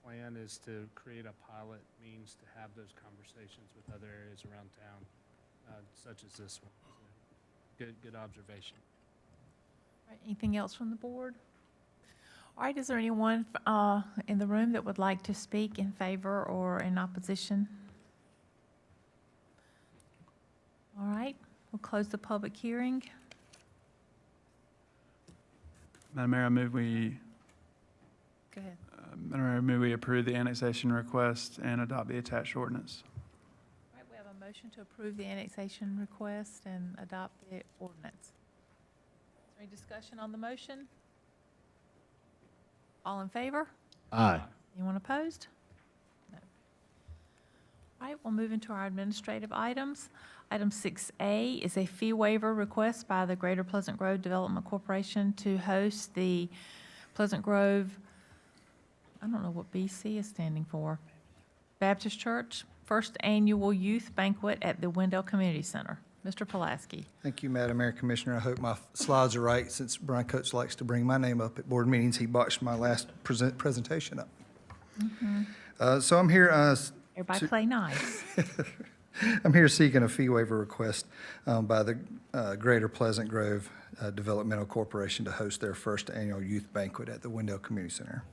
[SPEAKER 14] plan, is to create a pilot means to have those conversations with other areas around town, such as this one. So, good observation.
[SPEAKER 1] All right, anything else from the board? All right, is there anyone in the room that would like to speak in favor or in opposition? All right, we'll close the public hearing.
[SPEAKER 7] Madam Mayor, I move we,
[SPEAKER 1] Go ahead.
[SPEAKER 7] Madam Mayor, I move we approve the annexation request and adopt the attached ordinance.
[SPEAKER 1] All right, we have a motion to approve the annexation request and adopt the ordinance. Is there any discussion on the motion? All in favor?
[SPEAKER 9] Aye.
[SPEAKER 1] Anyone opposed? No. All right, we'll move into our administrative items. Item 6A is a fee waiver request by the Greater Pleasant Grove Development Corporation to host the Pleasant Grove, I don't know what BC is standing for, Baptist Church First Annual Youth Banquet at the Wendell Community Center. Mr. Pulaski.
[SPEAKER 17] Thank you, Madam Mayor, Commissioner. I hope my slides are right, since Brian Coates likes to bring my name up at board meetings. He botched my last presentation up. So I'm here.
[SPEAKER 1] Everybody play nice.
[SPEAKER 17] I'm here seeking a fee waiver request by the Greater Pleasant Grove Developmental Corporation to host their first annual youth banquet at the Wendell Community Center.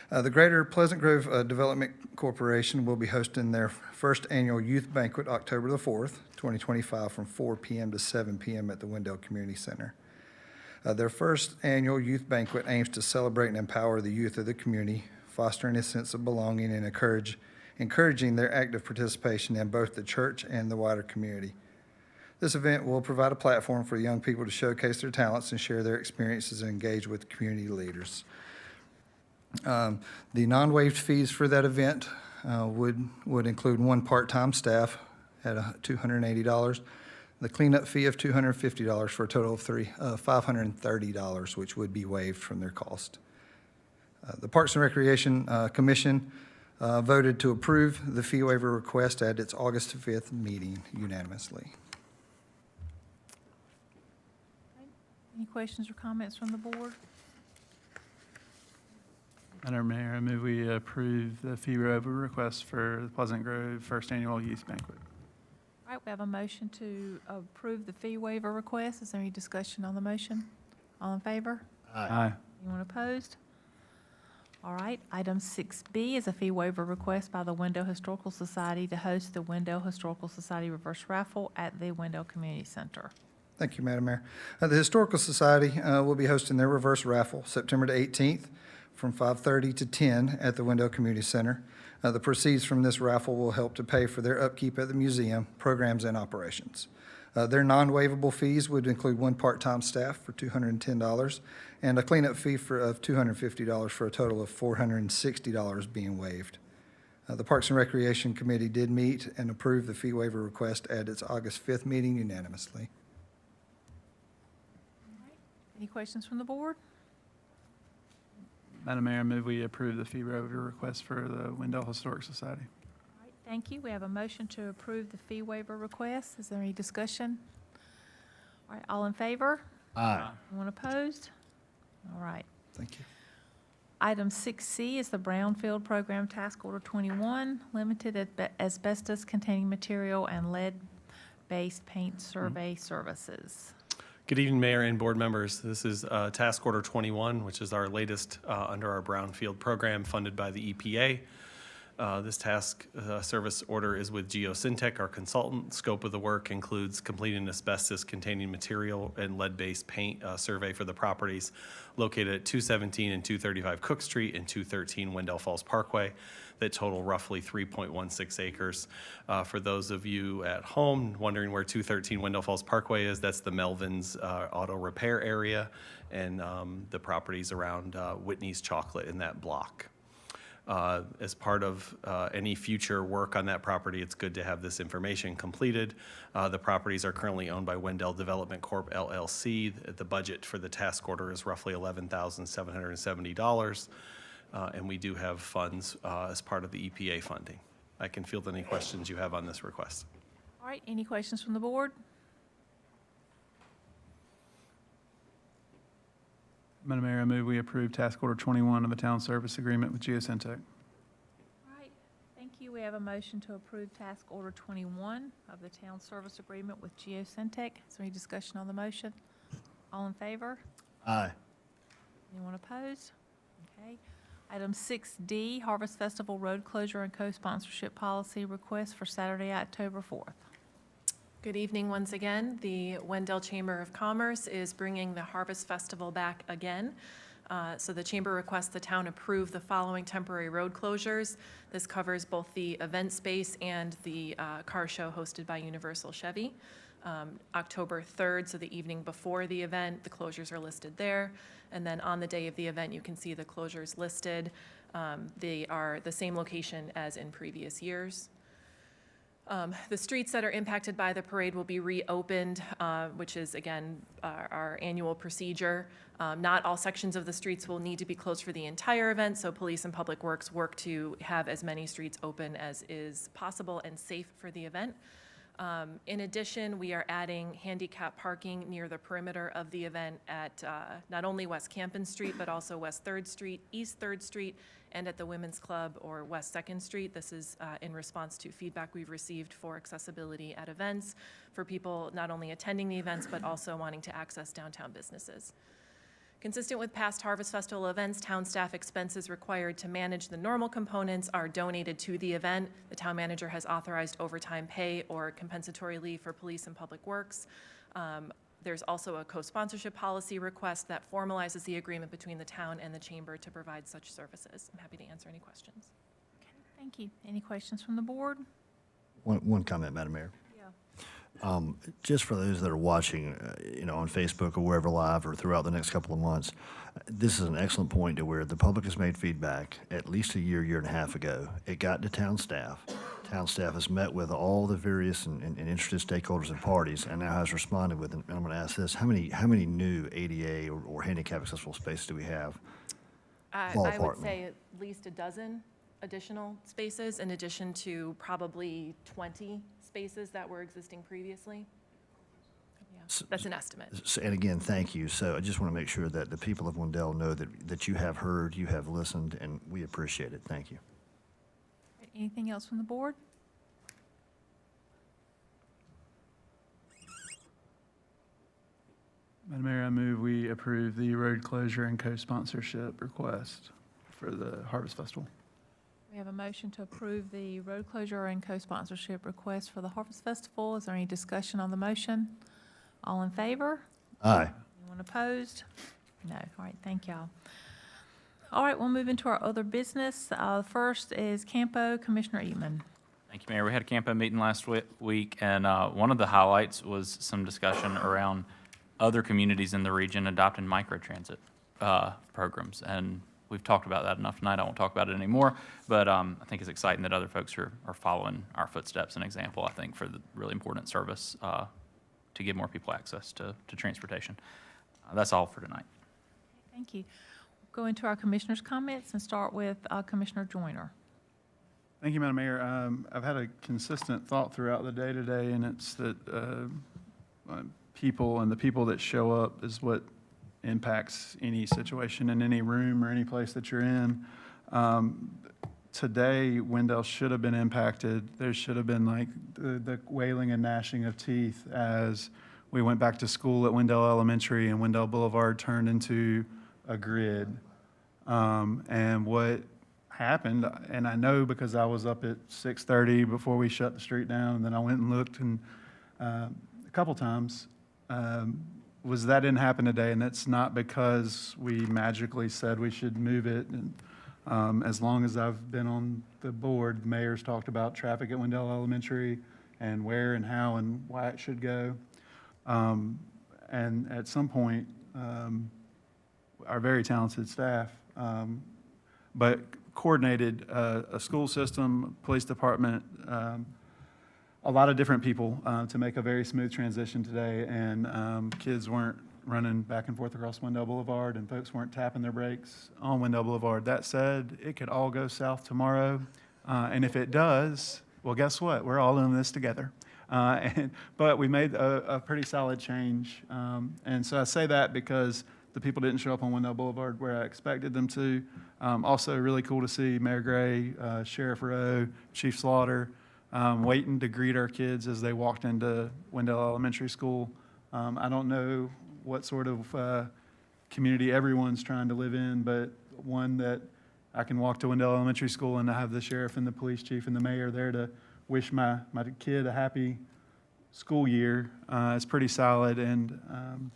[SPEAKER 17] The Greater Pleasant Grove Development Corporation will be hosting their first annual youth banquet October the 4th, 2025, from 4 p.m. to 7 p.m. at the Wendell Community Center. Their first annual youth banquet aims to celebrate and empower the youth of the community, fostering a sense of belonging and encouraging their active participation in both the church and the wider community. This event will provide a platform for young people to showcase their talents and share their experiences and engage with community leaders. The non-waived fees for that event would include one part-time staff at $280, the cleanup fee of $250 for a total of $530, which would be waived from their cost. The Parks and Recreation Commission voted to approve the fee waiver request at its August 5th meeting unanimously.
[SPEAKER 1] Any questions or comments from the board?
[SPEAKER 7] Madam Mayor, I move we approve the fee waiver request for the Pleasant Grove First Annual Youth Banquet.
[SPEAKER 1] All right, we have a motion to approve the fee waiver request. Is there any discussion on the motion? All in favor?
[SPEAKER 7] Aye.
[SPEAKER 1] Anyone opposed? All right, item 6B is a fee waiver request by the Wendell Historical Society to host the Wendell Historical Society Reverse Raffle at the Wendell Community Center.
[SPEAKER 17] Thank you, Madam Mayor. The Historical Society will be hosting their reverse raffle September the 18th from 5:30 to 10 at the Wendell Community Center. The proceeds from this raffle will help to pay for their upkeep at the museum, programs, and operations. Their non-waivable fees would include one part-time staff for $210 and a cleanup fee of $250 for a total of $460 being waived. The Parks and Recreation Committee did meet and approve the fee waiver request at its August 5th meeting unanimously.
[SPEAKER 1] Any questions from the board?
[SPEAKER 7] Madam Mayor, I move we approve the fee waiver request for the Wendell Historic Society.
[SPEAKER 1] All right, thank you. We have a motion to approve the fee waiver request. Is there any discussion? All right, all in favor?
[SPEAKER 9] Aye.
[SPEAKER 1] Anyone opposed? All right.
[SPEAKER 17] Thank you.
[SPEAKER 1] Item 6C is the Brownfield Program Task Order 21, limited asbestos-containing material and lead-based paint survey services.
[SPEAKER 5] Good evening, Mayor and board members. This is Task Order 21, which is our latest under our Brownfield program funded by the EPA. This task service order is with Geosyntec, our consultant. Scope of the work includes completing asbestos-containing material and lead-based paint survey for the properties located at 217 and 235 Cook Street and 213 Wendell Falls Parkway that total roughly 3.16 acres. For those of you at home wondering where 213 Wendell Falls Parkway is, that's the Melvin's auto repair area and the properties around Whitney's Chocolate in that block. As part of any future work on that property, it's good to have this information completed. The properties are currently owned by Wendell Development Corp. LLC. The budget for the task order is roughly $11,770, and we do have funds as part of the EPA funding. I can field any questions you have on this request.
[SPEAKER 1] All right, any questions from the board?
[SPEAKER 7] Madam Mayor, I move we approve Task Order 21 of the Town Service Agreement with Geosyntec.
[SPEAKER 1] All right, thank you. We have a motion to approve Task Order 21 of the Town Service Agreement with Geosyntec. Is there any discussion on the motion? All in favor?
[SPEAKER 9] Aye.
[SPEAKER 1] Anyone opposed? Okay. Item 6D, Harvest Festival Road Closure and Co-Sponsorship Policy Request for Saturday, October 4th.
[SPEAKER 15] Good evening once again. The Wendell Chamber of Commerce is bringing the Harvest Festival back again. So the Chamber requests the town approve the following temporary road closures. This covers both the event space and the car show hosted by Universal Chevy. October 3rd, so the evening before the event, the closures are listed there. And then on the day of the event, you can see the closures listed. They are the same location as in previous years. The streets that are impacted by the parade will be reopened, which is, again, our annual procedure. Not all sections of the streets will need to be closed for the entire event, so Police and Public Works work to have as many streets open as is possible and safe for the event. In addition, we are adding handicap parking near the perimeter of the event at not only West Campen Street, but also West 3rd Street, East 3rd Street, and at the Women's Club or West 2nd Street. This is in response to feedback we've received for accessibility at events, for people not only attending the events, but also wanting to access downtown businesses. Consistent with past Harvest Festival events, town staff expenses required to manage the normal components are donated to the event. The town manager has authorized overtime pay or compensatory leave for Police and Public Works. There's also a co-sponsorship policy request that formalizes the agreement between the town and the chamber to provide such services. I'm happy to answer any questions.
[SPEAKER 1] Okay, thank you. Any questions from the board?
[SPEAKER 9] One comment, Madam Mayor. Just for those that are watching, on Facebook or wherever live or throughout the next couple of months, this is an excellent point to where the public has made feedback at least a year and a half ago. It got to town staff. Town staff has met with all the various and interested stakeholders and parties and now has responded with, and I'm going to ask this, how many new ADA or handicap accessible spaces do we have?
[SPEAKER 15] I would say at least a dozen additional spaces in addition to probably 20 spaces that were existing previously. Yeah, that's an estimate.
[SPEAKER 9] And again, thank you. So I just want to make sure that the people of Wendell know that you have heard, you have listened, and we appreciate it. Thank you.
[SPEAKER 1] Anything else from the board?
[SPEAKER 7] Madam Mayor, I move we approve the road closure and co-sponsorship request for the Harvest Festival.
[SPEAKER 1] We have a motion to approve the road closure and co-sponsorship request for the Harvest Festival. Is there any discussion on the motion? All in favor?
[SPEAKER 9] Aye.
[SPEAKER 1] Anyone opposed? No. All right, thank y'all. All right, we'll move into our other business. First is Campo, Commissioner Eatman.
[SPEAKER 8] Thank you, Mayor. We had a Campo meeting last week, and one of the highlights was some discussion around other communities in the region adopting microtransit programs. And we've talked about that enough tonight. I won't talk about it anymore, but I think it's exciting that other folks are following our footsteps. An example, I think, for the really important service to give more people access to transportation. That's all for tonight.
[SPEAKER 1] Thank you. We'll go into our commissioners' comments and start with Commissioner Joyner.
[SPEAKER 7] Thank you, Madam Mayor. I've had a consistent thought throughout the day today, and it's that people and the people that show up is what impacts any situation in any room or any place that you're in. Today, Wendell should have been impacted. There should have been like the wailing and gnashing of teeth as we went back to school at Wendell Elementary and Wendell Boulevard turned into a grid. And what happened, and I know because I was up at 6:30 before we shut the street down, and then I went and looked and a couple times, was that didn't happen today, and that's not because we magically said we should move it. And as long as I've been on the board, mayor's talked about traffic at Wendell Elementary and where and how and why it should go. And at some point, our very talented staff, but coordinated a school system, police department, a lot of different people to make a very smooth transition today. And kids weren't running back and forth across Wendell Boulevard, and folks weren't tapping their brakes on Wendell Boulevard. That said, it could all go south tomorrow. And if it does, well, guess what? We're all in this together. But we made a pretty solid change. And so I say that because the people didn't show up on Wendell Boulevard where I expected them to. Also, really cool to see Mayor Gray, Sheriff Rowe, Chief Slaughter, waiting to greet our kids as they walked into Wendell Elementary School. I don't know what sort of community everyone's trying to live in, but one that I can walk to Wendell Elementary School and I have the sheriff and the police chief and the mayor there to wish my kid a happy school year. It's pretty solid, and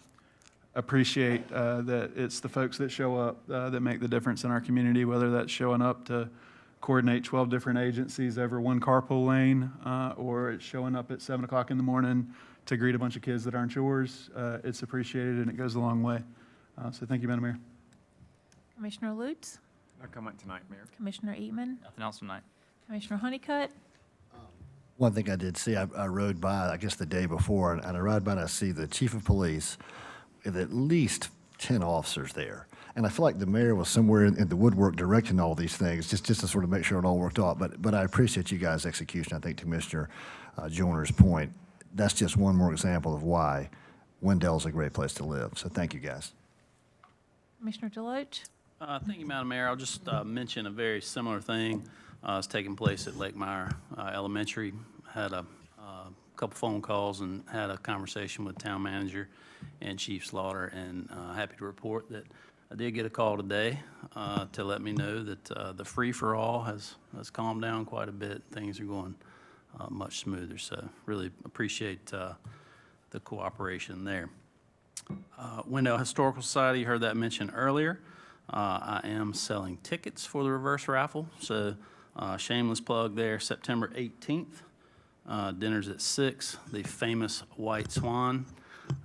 [SPEAKER 7] appreciate that it's the folks that show up that make the difference in our community, whether that's showing up to coordinate 12 different agencies over one carpool lane, or it's showing up at 7 o'clock in the morning to greet a bunch of kids that aren't yours. It's appreciated and it goes a long way. So thank you, Madam Mayor.
[SPEAKER 1] Commissioner Lutz,
[SPEAKER 12] No comment tonight, Mayor.
[SPEAKER 1] Commissioner Eatman,
[SPEAKER 8] Nothing else tonight.
[SPEAKER 1] Commissioner Honeycutt.
[SPEAKER 9] One thing I did see, I rode by, I guess the day before, and I rode by and I see the chief of police with at least 10 officers there. And I feel like the mayor was somewhere in the woodwork directing all these things, just to sort of make sure it all worked out. But I appreciate you guys' execution. I think to Commissioner Joyner's point, that's just one more example of why Wendell's a great place to live. So thank you, guys.
[SPEAKER 1] Commissioner Deloach.
[SPEAKER 10] Thank you, Madam Mayor. I'll just mention a very similar thing. It's taking place at Lake Meyer Elementary. Had a couple phone calls and had a conversation with town manager and Chief Slaughter, and happy to report that I did get a call today to let me know that the free-for-all has calmed down quite a bit. Things are going much smoother, so really appreciate the cooperation there. Wendell Historical Society, you heard that mentioned earlier. I am selling tickets for the reverse raffle, so shameless plug there, September 18th. Dinner's at 6, the famous White Swan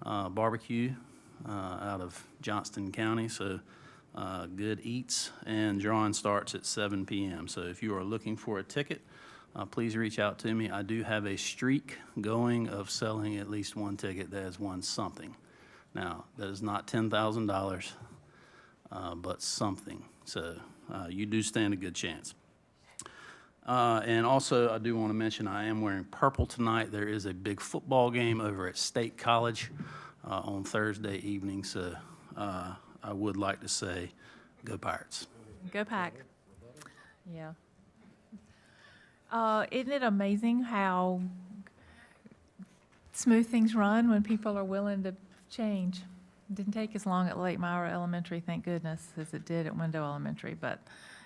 [SPEAKER 10] barbecue out of Johnston County, so good eats, and drawing starts at 7 p.m. So if you are looking for a ticket, please reach out to me. I do have a streak going of selling at least one ticket that has won something. Now, that is not $10,000, but something. So you do stand a good chance. And also, I do want to mention I am wearing purple tonight. There is a big football game over at State College on Thursday evening, so I would like to say, go Pirates.
[SPEAKER 1] Go Pack. Yeah. Isn't it amazing how smooth things run when people are willing to change? It didn't take as long at Lake Myra Elementary, thank goodness, as it did at Wendell Elementary, but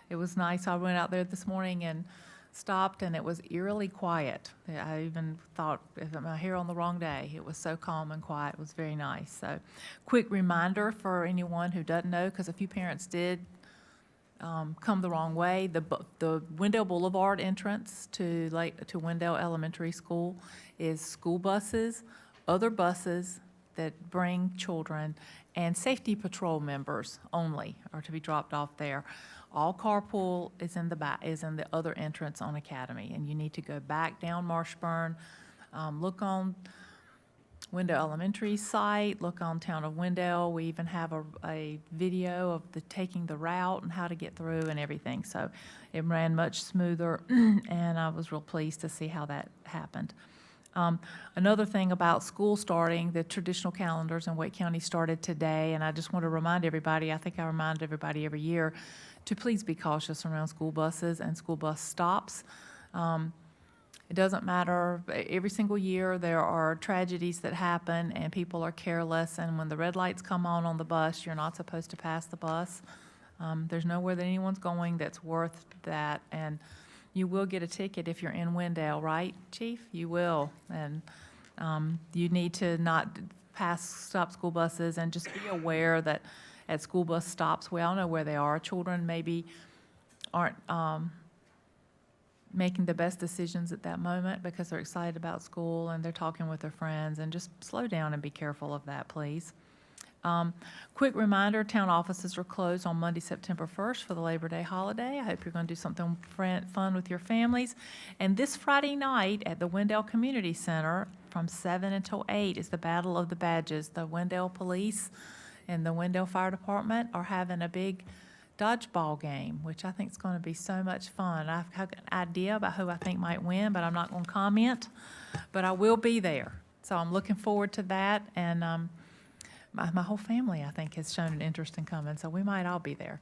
[SPEAKER 1] it was nice. I went out there this morning and stopped, and it was eerily quiet. I even thought, am I here on the wrong day? It was so calm and quiet. It was very nice. So, quick reminder for anyone who doesn't know, because a few parents did come the wrong way. The Wendell Boulevard entrance to Wendell Elementary School is school buses, other buses that bring children, and safety patrol members only are to be dropped off there. All carpool is in the other entrance on Academy, and you need to go back down Marshburn, look on Wendell Elementary site, look on Town of Wendell. We even have a video of taking the route and how to get through and everything. So it ran much smoother, and I was real pleased to see how that happened. Another thing about school starting, the traditional calendars in Wake County started today, and I just want to remind everybody, I think I remind everybody every year, to please be cautious around school buses and school bus stops. It doesn't matter, every single year there are tragedies that happen and people are careless, and when the red lights come on the bus, you're not supposed to pass the bus. There's nowhere that anyone's going that's worth that, and you will get a ticket if you're in Wendell, right, Chief? You will, and you need to not stop school buses, and just be aware that at school bus stops, we all know where they are. Children maybe aren't making the best decisions at that moment because they're excited about school and they're talking with their friends, and just slow down and be careful of that, please. Quick reminder, town offices are closed on Monday, September 1st for the Labor Day holiday. I hope you're going to do something fun with your families. And this Friday night at the Wendell Community Center from 7 until 8 is the Battle of the Badges. The Wendell Police and the Wendell Fire Department are having a big dodgeball game, which I think is going to be so much fun. I've got an idea about who I think might win, but I'm not going to comment. But I will be there. So I'm looking forward to that. And my whole family, I think, has shown an interest in coming, so we might all be there.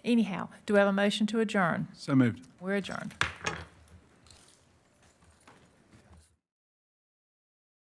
[SPEAKER 1] Anyhow, do we have a motion to adjourn?
[SPEAKER 7] So moved.
[SPEAKER 1] We're adjourned.